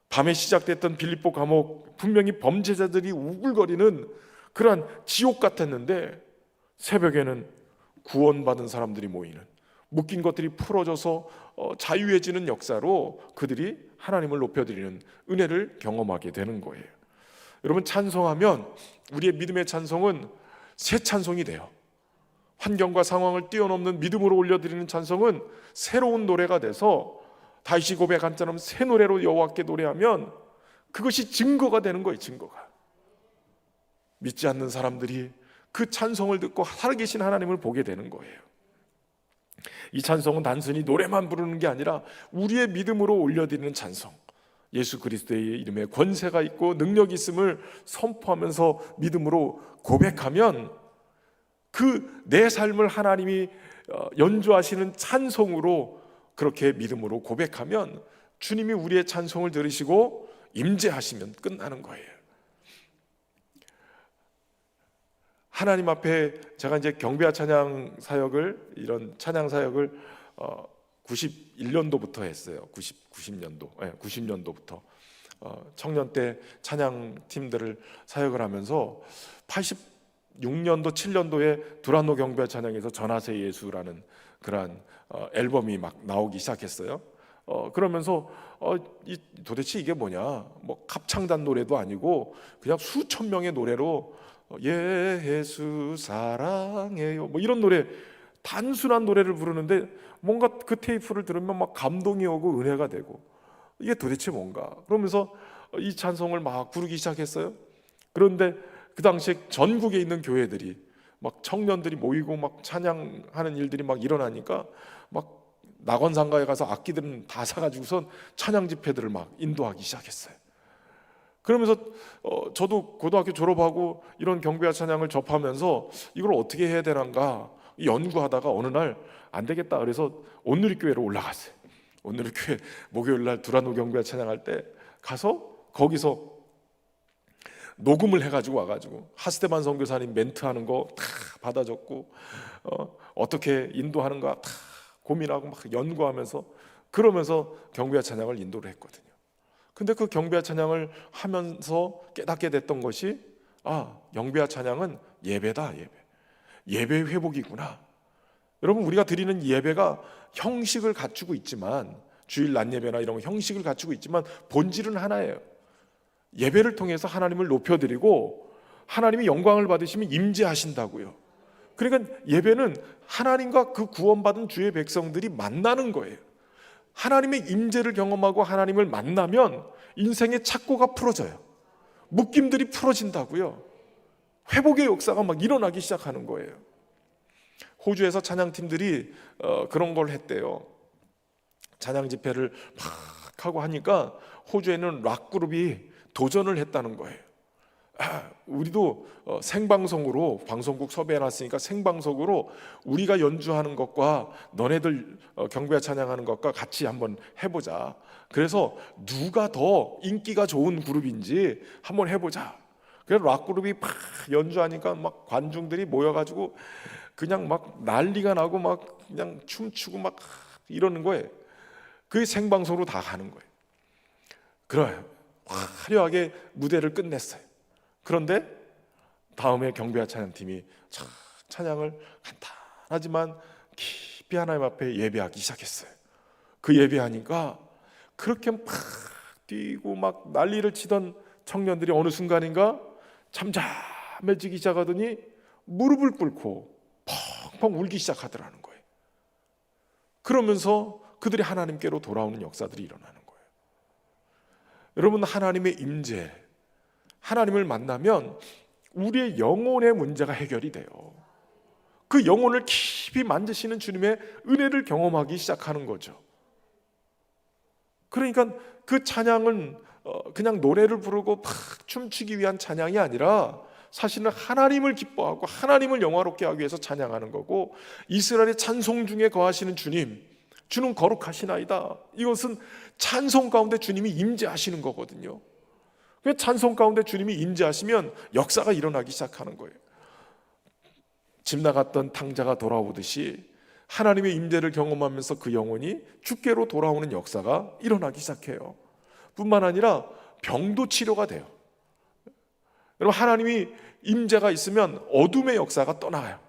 밤에 시작됐던 빌립보 감옥, 분명히 범죄자들이 우글거리는 그러한 지옥 같았는데 새벽에는 구원받은 사람들이 모이는, 묶인 것들이 풀어져서 자유해지는 역사로 그들이 하나님을 높여드리는 은혜를 경험하게 되는 거예요. 여러분, 찬송하면 우리의 믿음의 찬송은 새 찬송이 돼요. 환경과 상황을 뛰어넘는 믿음으로 올려드리는 찬송은 새로운 노래가 돼서 다윗이 고백한 것처럼 새 노래로 여호와께 노래하면 그것이 증거가 되는 거예요. 증거가. 믿지 않는 사람들이 그 찬송을 듣고 살아계신 하나님을 보게 되는 거예요. 이 찬송은 단순히 노래만 부르는 게 아니라 우리의 믿음으로 올려드리는 찬송, 예수 그리스도의 이름에 권세가 있고 능력이 있음을 선포하면서 믿음으로 고백하면 그 내 삶을 하나님이 연주하시는 찬송으로 그렇게 믿음으로 고백하면 주님이 우리의 찬송을 들으시고 임재하시면 끝나는 거예요. 하나님 앞에 제가 이제 경배와 찬양 사역을, 이런 찬양 사역을 91년도부터 했어요. 90년도부터 청년 때 찬양 팀들을 사역을 하면서 86년도 7년도에 두란노 경배와 찬양에서 전하세 예수라는 그러한 앨범이 막 나오기 시작했어요. 그러면서 도대체 이게 뭐냐, 뭐 합창단 노래도 아니고 그냥 수천 명의 노래로 예수 사랑해요, 뭐 이런 노래, 단순한 노래를 부르는데 뭔가 그 테이프를 들으면 막 감동이 오고 은혜가 되고, 이게 도대체 뭔가, 그러면서 이 찬송을 막 부르기 시작했어요. 그런데 그 당시에 전국에 있는 교회들이 막 청년들이 모이고 막 찬양하는 일들이 막 일어나니까 막 낙원상가에 가서 악기들은 다 사가지고선 찬양 집회들을 막 인도하기 시작했어요. 그러면서 저도 고등학교 졸업하고 이런 경배와 찬양을 접하면서 이걸 어떻게 해야 되는가 연구하다가 어느 날 안 되겠다 그래서 온누리교회로 올라갔어요. 온누리교회 목요일날 두란노 경배와 찬양할 때 가서 거기서 녹음을 해가지고 와가지고 하스테반 선교사님 멘트하는 거 다 받아 적고 어떻게 인도하는가 다 고민하고 막 연구하면서 그러면서 경배와 찬양을 인도를 했거든요. 근데 그 경배와 찬양을 하면서 깨닫게 됐던 것이 경배와 찬양은 예배다. 예배 회복이구나. 여러분, 우리가 드리는 예배가 형식을 갖추고 있지만 주일 낮 예배나 이런 형식을 갖추고 있지만 본질은 하나예요. 예배를 통해서 하나님을 높여드리고 하나님이 영광을 받으시면 임재하신다고요. 그러니까 예배는 하나님과 그 구원받은 주의 백성들이 만나는 거예요. 하나님의 임재를 경험하고 하나님을 만나면 인생의 착고가 풀어져요. 묶임들이 풀어진다고요. 회복의 역사가 막 일어나기 시작하는 거예요. 호주에서 찬양팀들이 그런 걸 했대요. 찬양 집회를 막 하고 하니까 호주에는 락 그룹이 도전을 했다는 거예요. 우리도 생방송으로 방송국 섭외해놨으니까 생방송으로 우리가 연주하는 것과 너네들 경배와 찬양하는 것과 같이 한번 해보자. 그래서 누가 더 인기가 좋은 그룹인지 한번 해보자. 그래서 락 그룹이 막 연주하니까 막 관중들이 모여가지고 그냥 막 난리가 나고 막 그냥 춤추고 막 이러는 거예요. 그게 생방송으로 다 가는 거예요. 그래요. 화려하게 무대를 끝냈어요. 그런데 다음에 경배와 찬양팀이 찬양을 간단하지만 깊이 하나님 앞에 예배하기 시작했어요. 그 예배하니까 그렇게 막 뛰고 막 난리를 치던 청년들이 어느 순간인가 잠잠해지기 시작하더니 무릎을 꿇고 펑펑 울기 시작하더라는 거예요. 그러면서 그들이 하나님께로 돌아오는 역사들이 일어나는 거예요. 여러분, 하나님의 임재, 하나님을 만나면 우리의 영혼의 문제가 해결이 돼요. 그 영혼을 깊이 만지시는 주님의 은혜를 경험하기 시작하는 거죠. 그러니까 그 찬양은 그냥 노래를 부르고 막 춤추기 위한 찬양이 아니라 사실은 하나님을 기뻐하고 하나님을 영화롭게 하기 위해서 찬양하는 거고, 이스라엘의 찬송 중에 거하시는 주는 거룩하시나이다. 이것은 찬송 가운데 주님이 임재하시는 거거든요. 찬송 가운데 주님이 임재하시면 역사가 일어나기 시작하는 거예요. 집 나갔던 탕자가 돌아오듯이 하나님의 임재를 경험하면서 그 영혼이 주께로 돌아오는 역사가 일어나기 시작해요. 뿐만 아니라 병도 치료가 돼요. 여러분, 하나님이 임재가 있으면 어둠의 역사가 떠나가요.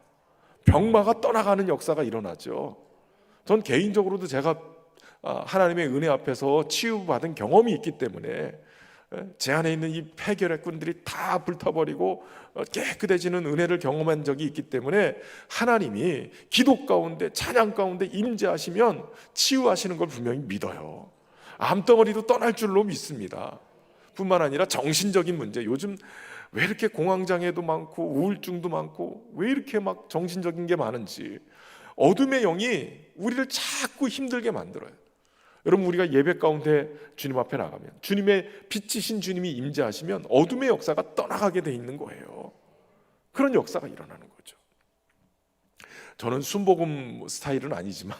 병마가 떠나가는 역사가 일어나죠. 전 개인적으로도 제가 하나님의 은혜 앞에서 치유받은 경험이 있기 때문에 제 안에 있는 이 폐결의 꾼들이 다 불타버리고 깨끗해지는 은혜를 경험한 적이 있기 때문에 하나님이 기도 가운데 찬양 가운데 임재하시면 치유하시는 걸 분명히 믿어요. 암덩어리도 떠날 줄로 믿습니다. 뿐만 아니라 정신적인 문제, 요즘 왜 이렇게 공황장애도 많고 우울증도 많고 왜 이렇게 막 정신적인 게 많은지, 어둠의 영이 우리를 자꾸 힘들게 만들어요. 여러분, 우리가 예배 가운데 주님 앞에 나가면 주님의 빛이신 주님이 임재하시면 어둠의 역사가 떠나가게 돼 있는 거예요. 그런 역사가 일어나는 거죠. 저는 순복음 스타일은 아니지만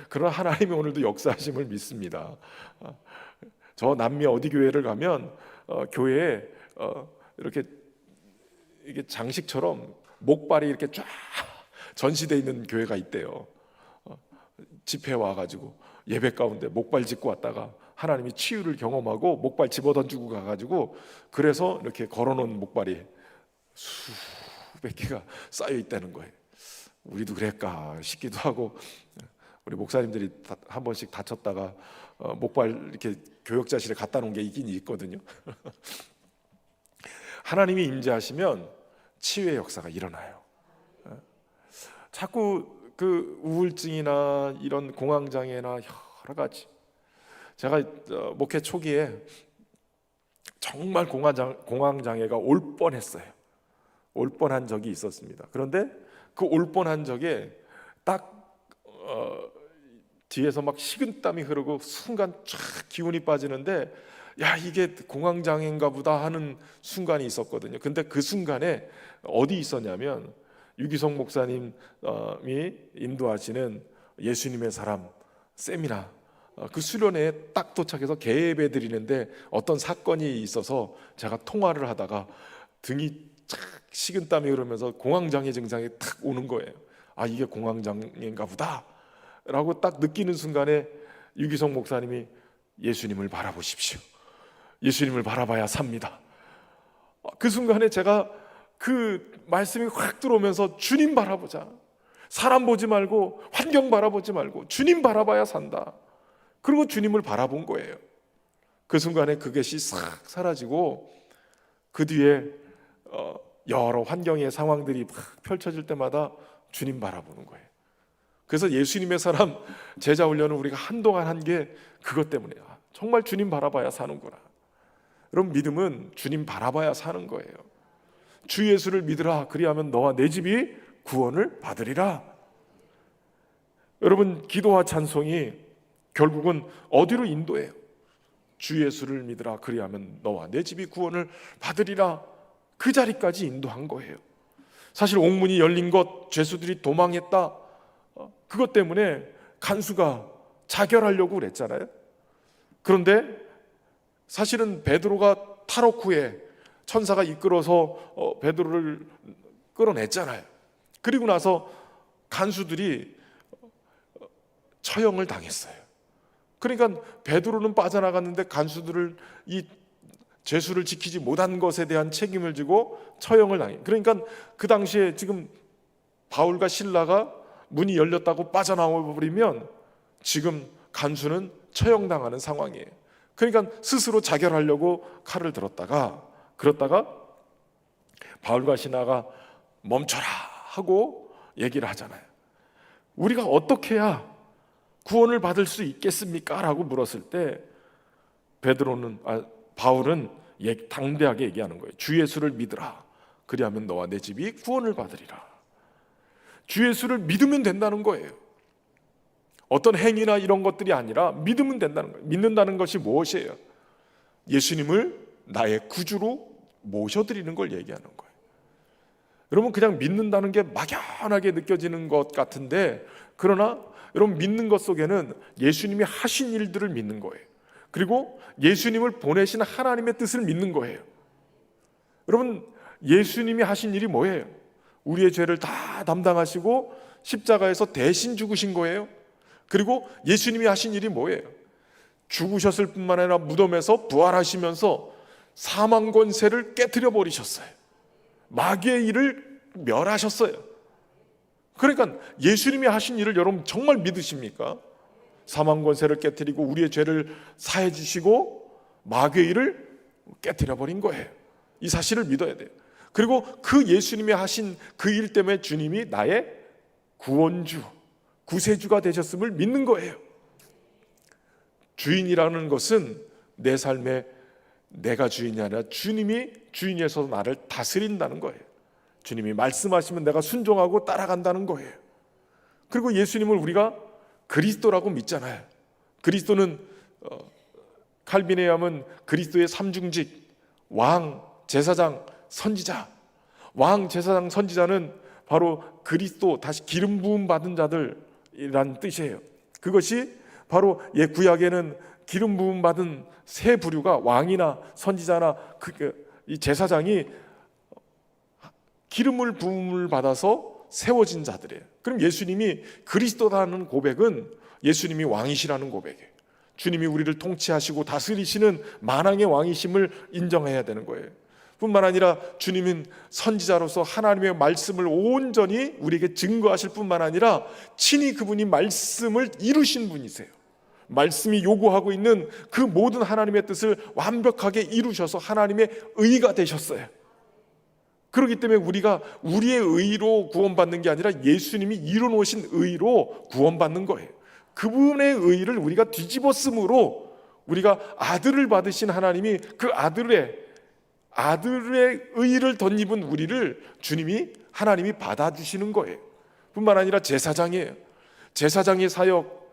그런 하나님이 오늘도 역사하심을 믿습니다. 저 남미 어디 교회를 가면 교회에 이렇게 이게 장식처럼 목발이 이렇게 쫙 전시되어 있는 교회가 있대요. 집회 와가지고 예배 가운데 목발 짚고 왔다가 하나님이 치유를 경험하고 목발 집어던지고 가가지고, 그래서 이렇게 걸어놓은 목발이 수백 개가 쌓여 있다는 거예요. 우리도 그럴까 싶기도 하고, 우리 목사님들이 한 번씩 다쳤다가 목발 이렇게 교역자실에 갖다 놓은 게 있긴 있거든요. 하나님이 임재하시면 치유의 역사가 일어나요. 자꾸 그 우울증이나 이런 공황장애나 여러 가지, 제가 목회 초기에 정말 공황장애가 올 뻔했어요. 올 뻔한 적이 있었습니다. 그런데 그 올 뻔한 적에 딱 뒤에서 막 식은땀이 흐르고 순간 쫙 기운이 빠지는데, 야, 이게 공황장애인가 보다 하는 순간이 있었거든요. 근데 그 순간에 어디 있었냐면 유기성 목사님이 인도하시는 예수님의 사람 세미나, 그 수련회에 딱 도착해서 개예배 드리는데 어떤 사건이 있어서 제가 통화를 하다가 등이 착 식은땀이 흐르면서 공황장애 증상이 탁 오는 거예요. 아, 이게 공황장애인가 보다 라고 딱 느끼는 순간에 유기성 목사님이 예수님을 바라보십시오. 예수님을 바라봐야 삽니다. 그 순간에 제가 그 말씀이 확 들어오면서 주님 바라보자. 사람 보지 말고 환경 바라보지 말고 주님 바라봐야 산다. 그리고 주님을 바라본 거예요. 그 순간에 그것이 싹 사라지고 그 뒤에 여러 환경의 상황들이 막 펼쳐질 때마다 주님 바라보는 거예요. 그래서 예수님의 사람 제자 훈련을 우리가 한동안 한 게 그것 때문이에요. 정말 주님 바라봐야 사는구나. 여러분, 믿음은 주님 바라봐야 사는 거예요. 주 예수를 믿으라, 그리하면 너와 내 집이 구원을 받으리라. 여러분, 기도와 찬송이 결국은 어디로 인도해요? 주 예수를 믿으라, 그리하면 너와 내 집이 구원을 받으리라. 그 자리까지 인도한 거예요. 사실 옥문이 열린 것, 죄수들이 도망했다, 그것 때문에 간수가 자결하려고 그랬잖아요. 그런데 사실은 베드로가 탈옥 후에 천사가 이끌어서 베드로를 끌어냈잖아요. 그리고 나서 간수들이 처형을 당했어요. 그러니까 베드로는 빠져나갔는데 간수들을 이 죄수를 지키지 못한 것에 대한 책임을 지고 처형을 당해요. 그러니까 그 당시에 지금 바울과 실라가 문이 열렸다고 빠져나와 버리면 지금 간수는 처형당하는 상황이에요. 그러니까 스스로 자결하려고 칼을 들었다가 그러다가 바울과 시라가 멈춰라 하고 얘기를 하잖아요. 우리가 어떻게 해야 구원을 받을 수 있겠습니까? 라고 물었을 때 바울은 당대하게 얘기하는 거예요. 주 예수를 믿으라, 그리하면 너와 내 집이 구원을 받으리라. 주 예수를 믿으면 된다는 거예요. 어떤 행위나 이런 것들이 아니라 믿으면 된다는 거예요. 믿는다는 것이 무엇이에요? 예수님을 나의 구주로 모셔드리는 걸 얘기하는 거예요. 여러분, 그냥 믿는다는 게 막연하게 느껴지는 것 같은데, 그러나 여러분, 믿는 것 속에는 예수님이 하신 일들을 믿는 거예요. 그리고 예수님을 보내신 하나님의 뜻을 믿는 거예요. 여러분, 예수님이 하신 일이 뭐예요? 우리의 죄를 다 담당하시고 십자가에서 대신 죽으신 거예요. 그리고 예수님이 하신 일이 뭐예요? 죽으셨을 뿐만 아니라 무덤에서 부활하시면서 사망 권세를 깨트려 버리셨어요. 마귀의 일을 멸하셨어요. 그러니까 예수님이 하신 일을 여러분 정말 믿으십니까? 사망 권세를 깨트리고 우리의 죄를 사해 주시고 마귀의 일을 깨트려 버린 거예요. 이 사실을 믿어야 돼요. 그리고 그 예수님이 하신 그 일 때문에 주님이 나의 구원주, 구세주가 되셨음을 믿는 거예요. 주인이라는 것은 내 삶에 내가 주인이 아니라 주님이 주인이어서 나를 다스린다는 거예요. 주님이 말씀하시면 내가 순종하고 따라간다는 거예요. 그리고 예수님을 우리가 그리스도라고 믿잖아요. 그리스도는 칼빈에 의하면 그리스도의 삼중직, 왕, 제사장, 선지자. 왕, 제사장, 선지자는 바로 그리스도, 다시 기름 부음 받은 자들이란 뜻이에요. 그것이 바로 옛 구약에는 기름 부음 받은 세 부류가 왕이나 선지자나 이 제사장이 기름을 부음을 받아서 세워진 자들이에요. 그럼 예수님이 그리스도라는 고백은 예수님이 왕이시라는 고백이에요. 주님이 우리를 통치하시고 다스리시는 만왕의 왕이심을 인정해야 되는 거예요. 뿐만 아니라 주님은 선지자로서 하나님의 말씀을 온전히 우리에게 증거하실 뿐만 아니라 친히 그분이 말씀을 이루신 분이세요. 말씀이 요구하고 있는 그 모든 하나님의 뜻을 완벽하게 이루셔서 하나님의 의가 되셨어요. 그렇기 때문에 우리가 우리의 의로 구원받는 게 아니라 예수님이 이루어놓으신 의로 구원받는 거예요. 그분의 의를 우리가 뒤집어 쓰므로 우리가 아들을 받으신 하나님이 그 아들의 아들의 의를 덧입은 우리를 하나님이 받아주시는 거예요. 뿐만 아니라 제사장이에요. 제사장의 사역,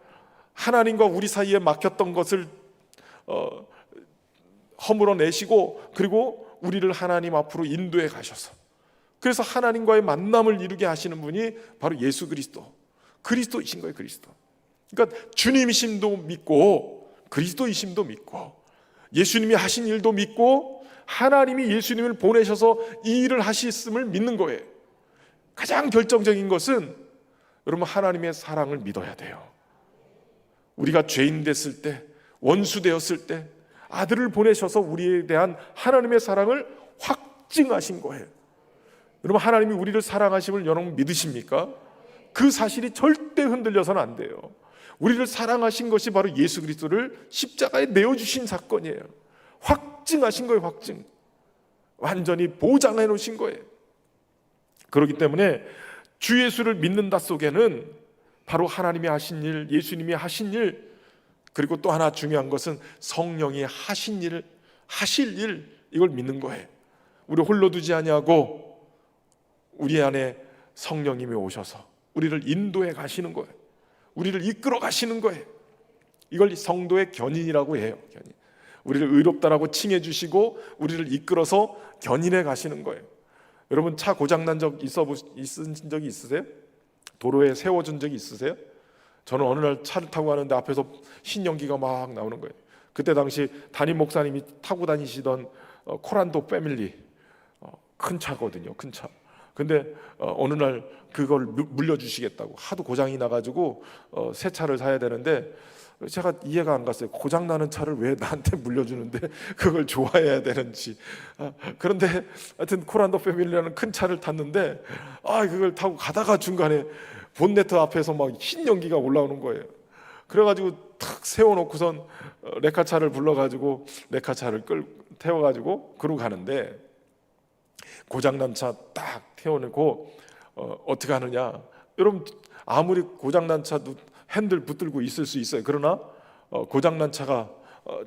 하나님과 우리 사이에 막혔던 것을 허물어내시고, 그리고 우리를 하나님 앞으로 인도해 가셔서, 그래서 하나님과의 만남을 이루게 하시는 분이 바로 예수 그리스도이신 거예요. 그리스도. 그러니까 주님이심도 믿고 그리스도이심도 믿고 예수님이 하신 일도 믿고 하나님이 예수님을 보내셔서 이 일을 하셨음을 믿는 거예요. 가장 결정적인 것은 여러분, 하나님의 사랑을 믿어야 돼요. 우리가 죄인 됐을 때, 원수 되었을 때 아들을 보내셔서 우리에 대한 하나님의 사랑을 확증하신 거예요. 여러분, 하나님이 우리를 사랑하심을 여러분 믿으십니까? 그 사실이 절대 흔들려서는 안 돼요. 우리를 사랑하신 것이 바로 예수 그리스도를 십자가에 내어주신 사건이에요. 확증하신 거예요. 확증. 완전히 보장해 놓으신 거예요. 그렇기 때문에 주 예수를 믿는다 속에는 바로 하나님이 하신 일, 예수님이 하신 일, 그리고 또 하나 중요한 것은 성령이 하신 일, 하실 일, 이걸 믿는 거예요. 우리 홀로 두지 아니하고 우리 안에 성령님이 오셔서 우리를 인도해 가시는 거예요. 우리를 이끌어 가시는 거예요. 이걸 성도의 견인이라고 해요. 견인. 우리를 의롭다라고 칭해 주시고 우리를 이끌어서 견인해 가시는 거예요. 여러분, 차 고장난 적 있으신 적이 있으세요? 도로에 세워준 적이 있으세요? 저는 어느 날 차를 타고 가는데 앞에서 흰 연기가 막 나오는 거예요. 그때 당시 담임 목사님이 타고 다니시던 코란도 패밀리, 큰 차거든요. 큰 차. 근데 어느 날 그걸 물려주시겠다고, 하도 고장이 나가지고 새 차를 사야 되는데 제가 이해가 안 갔어요. 고장나는 차를 왜 나한테 물려주는데 그걸 좋아해야 되는지. 그런데 하여튼 코란도 패밀리라는 큰 차를 탔는데 그걸 타고 가다가 중간에 본네트 앞에서 막 흰 연기가 올라오는 거예요. 그래가지고 탁 세워놓고선 레카차를 불러가지고 레카차를 태워가지고 그러고 가는데, 고장난 차 딱 태워놓고 어떻게 하느냐. 여러분, 아무리 고장난 차도 핸들 붙들고 있을 수 있어요. 그러나 고장난 차가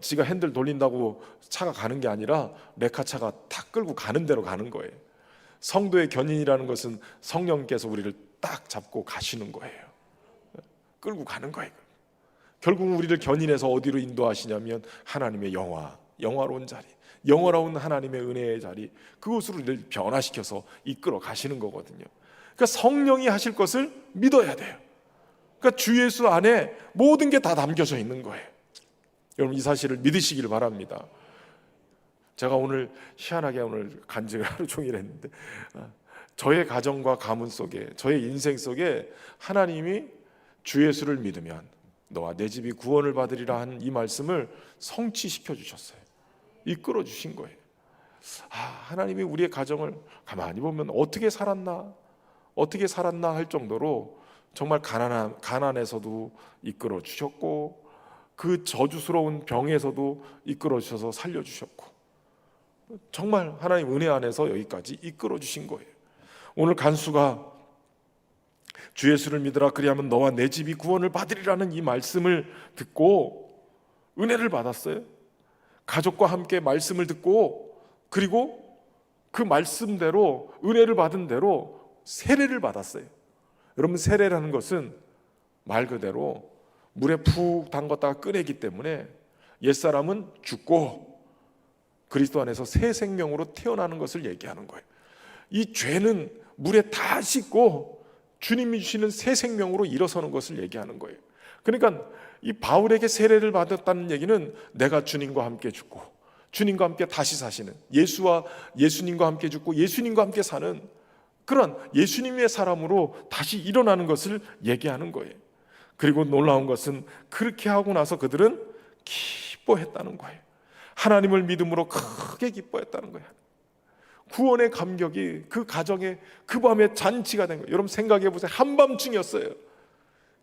지가 핸들 돌린다고 차가 가는 게 아니라 레카차가 탁 끌고 가는 대로 가는 거예요. 성도의 견인이라는 것은 성령께서 우리를 딱 잡고 가시는 거예요. 끌고 가는 거예요. 결국 우리를 견인해서 어디로 인도하시냐면 하나님의 영화로운 자리, 영원한 하나님의 은혜의 자리, 그곳으로 우리를 변화시켜서 이끌어 가시는 거거든요. 그러니까 성령이 하실 것을 믿어야 돼요. 그러니까 주 예수 안에 모든 게 다 담겨져 있는 거예요. 여러분, 이 사실을 믿으시길 바랍니다. 제가 오늘 희한하게 간증을 하루 종일 했는데, 저의 가정과 가문 속에, 저의 인생 속에 하나님이 주 예수를 믿으면 너와 내 집이 구원을 받으리라 한 이 말씀을 성취시켜 주셨어요. 이끌어 주신 거예요. 하나님이 우리의 가정을 가만히 보면 어떻게 살았나 할 정도로 정말 가난에서도 이끌어 주셨고, 그 저주스러운 병에서도 이끌어 주셔서 살려 주셨고, 정말 하나님 은혜 안에서 여기까지 이끌어 주신 거예요. 오늘 간수가 주 예수를 믿으라 그리하면 너와 내 집이 구원을 받으리라는 이 말씀을 듣고 은혜를 받았어요. 가족과 함께 말씀을 듣고, 그리고 그 말씀대로 은혜를 받은 대로 세례를 받았어요. 여러분, 세례라는 것은 말 그대로 물에 푹 담갔다가 꺼내기 때문에 옛사람은 죽고 그리스도 안에서 새 생명으로 태어나는 것을 얘기하는 거예요. 이 죄는 물에 다 씻고 주님이 주시는 새 생명으로 일어서는 것을 얘기하는 거예요. 그러니까 이 바울에게 세례를 받았다는 얘기는 내가 주님과 함께 죽고 주님과 함께 다시 사시는, 예수님과 함께 죽고 예수님과 함께 사는 그런 예수님의 사람으로 다시 일어나는 것을 얘기하는 거예요. 그리고 놀라운 것은 그렇게 하고 나서 그들은 기뻐했다는 거예요. 하나님을 믿음으로 크게 기뻐했다는 거예요. 구원의 감격이 그 가정에 그 밤에 잔치가 된 거예요. 여러분, 생각해 보세요. 한밤중이었어요.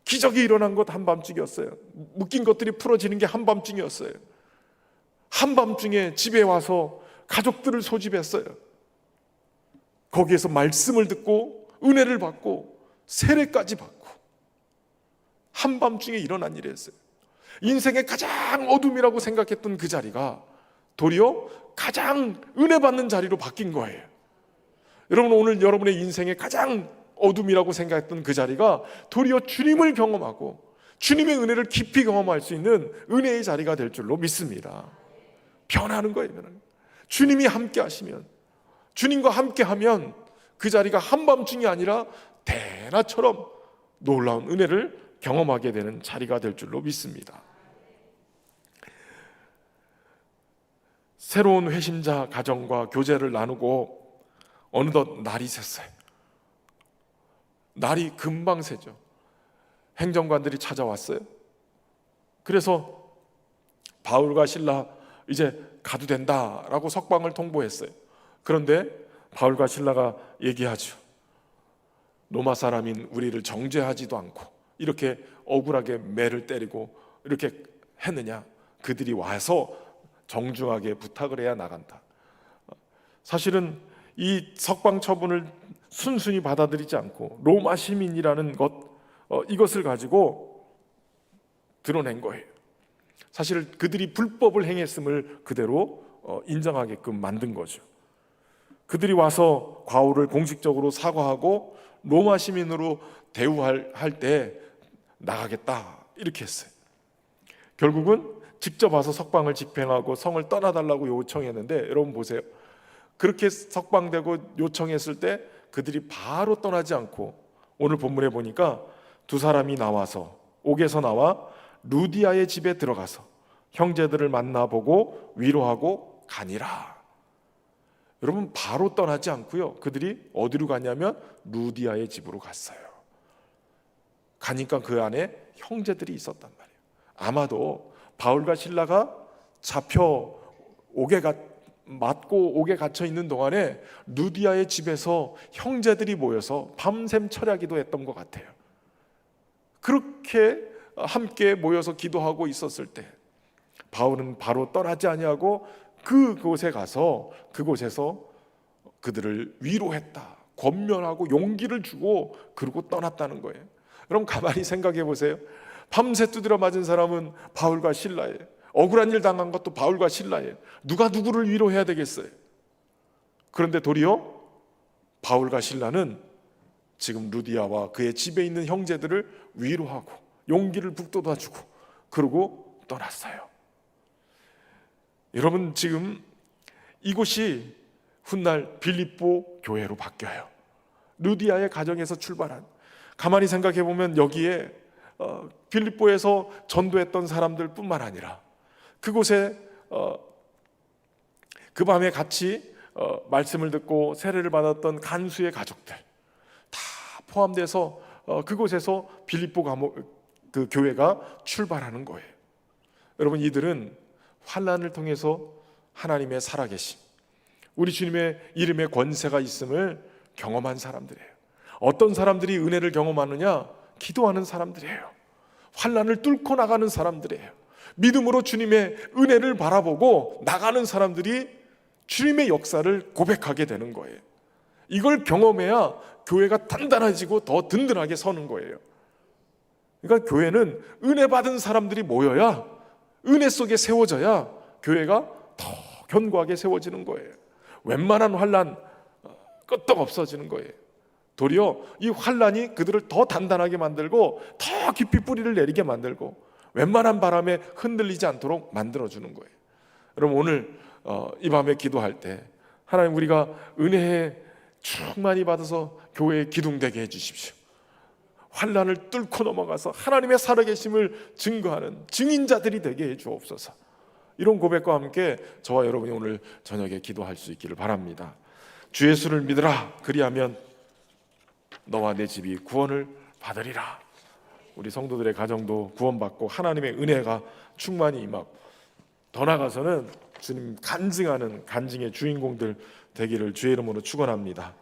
기적이 일어난 것 한밤중이었어요. 묶인 것들이 풀어지는 게 한밤중이었어요. 한밤중에 집에 와서 가족들을 소집했어요. 거기에서 말씀을 듣고 은혜를 받고 세례까지 받고, 한밤중에 일어난 일이었어요. 인생의 가장 어둠이라고 생각했던 그 자리가 도리어 가장 은혜 받는 자리로 바뀐 거예요. 여러분, 오늘 여러분의 인생의 가장 어둠이라고 생각했던 그 자리가 도리어 주님을 경험하고 주님의 은혜를 깊이 경험할 수 있는 은혜의 자리가 될 줄로 믿습니다. 변하는 거예요. 주님이 함께 하시면, 주님과 함께 하면 그 자리가 한밤중이 아니라 대낮처럼 놀라운 은혜를 경험하게 되는 자리가 될 줄로 믿습니다. 새로운 회심자 가정과 교제를 나누고 어느덧 날이 샜어요. 날이 금방 새죠. 행정관들이 찾아왔어요. 그래서 바울과 실라 이제 가도 된다라고 석방을 통보했어요. 그런데 바울과 실라가 얘기하죠. 로마 사람인 우리를 정죄하지도 않고 이렇게 억울하게 매를 때리고 이렇게 했느냐? 그들이 와서 정중하게 부탁을 해야 나간다. 사실은 이 석방 처분을 순순히 받아들이지 않고 로마 시민이라는 이것을 가지고 드러낸 거예요. 사실 그들이 불법을 행했음을 그대로 인정하게끔 만든 거죠. 그들이 와서 바울을 공식적으로 사과하고 로마 시민으로 대우할 때 나가겠다 이렇게 했어요. 결국은 직접 와서 석방을 집행하고 성을 떠나달라고 요청했는데, 여러분 보세요. 그렇게 석방되고 요청했을 때 그들이 바로 떠나지 않고 오늘 본문에 보니까 두 사람이 나와서 옥에서 나와 루디아의 집에 들어가서 형제들을 만나보고 위로하고 가니라. 여러분, 바로 떠나지 않고요, 그들이 어디로 갔냐면 루디아의 집으로 갔어요. 가니까 그 안에 형제들이 있었단 말이에요. 아마도 바울과 실라가 잡혀 맞고 옥에 갇혀 있는 동안에 루디아의 집에서 형제들이 모여서 밤샘 철야기도 했던 것 같아요. 그렇게 함께 모여서 기도하고 있었을 때 바울은 바로 떠나지 아니하고 그곳에 가서 그곳에서 그들을 위로했다, 권면하고 용기를 주고 그러고 떠났다는 거예요. 여러분, 가만히 생각해 보세요. 밤새 두드려 맞은 사람은 바울과 실라예요. 억울한 일 당한 것도 바울과 실라예요. 누가 누구를 위로해야 되겠어요? 그런데 도리어 바울과 실라는 지금 루디아와 그의 집에 있는 형제들을 위로하고 용기를 북돋아주고 그러고 떠났어요. 여러분, 지금 이곳이 훗날 빌립보 교회로 바뀌어요. 루디아의 가정에서 출발한, 가만히 생각해 보면 여기에 빌립보에서 전도했던 사람들 뿐만 아니라 그곳에 그 밤에 같이 말씀을 듣고 세례를 받았던 간수의 가족들 다 포함돼서 그곳에서 빌립보 그 교회가 출발하는 거예요. 여러분, 이들은 환난을 통해서 하나님의 살아계심, 우리 주님의 이름에 권세가 있음을 경험한 사람들이에요. 어떤 사람들이 은혜를 경험하느냐? 기도하는 사람들이에요. 환난을 뚫고 나가는 사람들이에요. 믿음으로 주님의 은혜를 바라보고 나가는 사람들이 주님의 역사를 고백하게 되는 거예요. 이걸 경험해야 교회가 단단해지고 더 든든하게 서는 거예요. 그러니까 교회는 은혜 받은 사람들이 모여야, 은혜 속에 세워져야 교회가 더 견고하게 세워지는 거예요. 웬만한 환난 끄떡 없어지는 거예요. 도리어 이 환난이 그들을 더 단단하게 만들고 더 깊이 뿌리를 내리게 만들고 웬만한 바람에 흔들리지 않도록 만들어주는 거예요. 여러분, 오늘 이 밤에 기도할 때 하나님, 우리가 은혜에 충만히 받아서 교회에 기둥되게 해주십시오. 환난을 뚫고 넘어가서 하나님의 살아계심을 증거하는 증인자들이 되게 해주옵소서. 이런 고백과 함께 저와 여러분이 오늘 저녁에 기도할 수 있기를 바랍니다. 주 예수를 믿으라, 그리하면 너와 내 집이 구원을 받으리라. 우리 성도들의 가정도 구원받고 하나님의 은혜가 충만히 임하고 더 나아가서는 주님 간증하는 간증의 주인공들 되기를 주의 이름으로 축원합니다.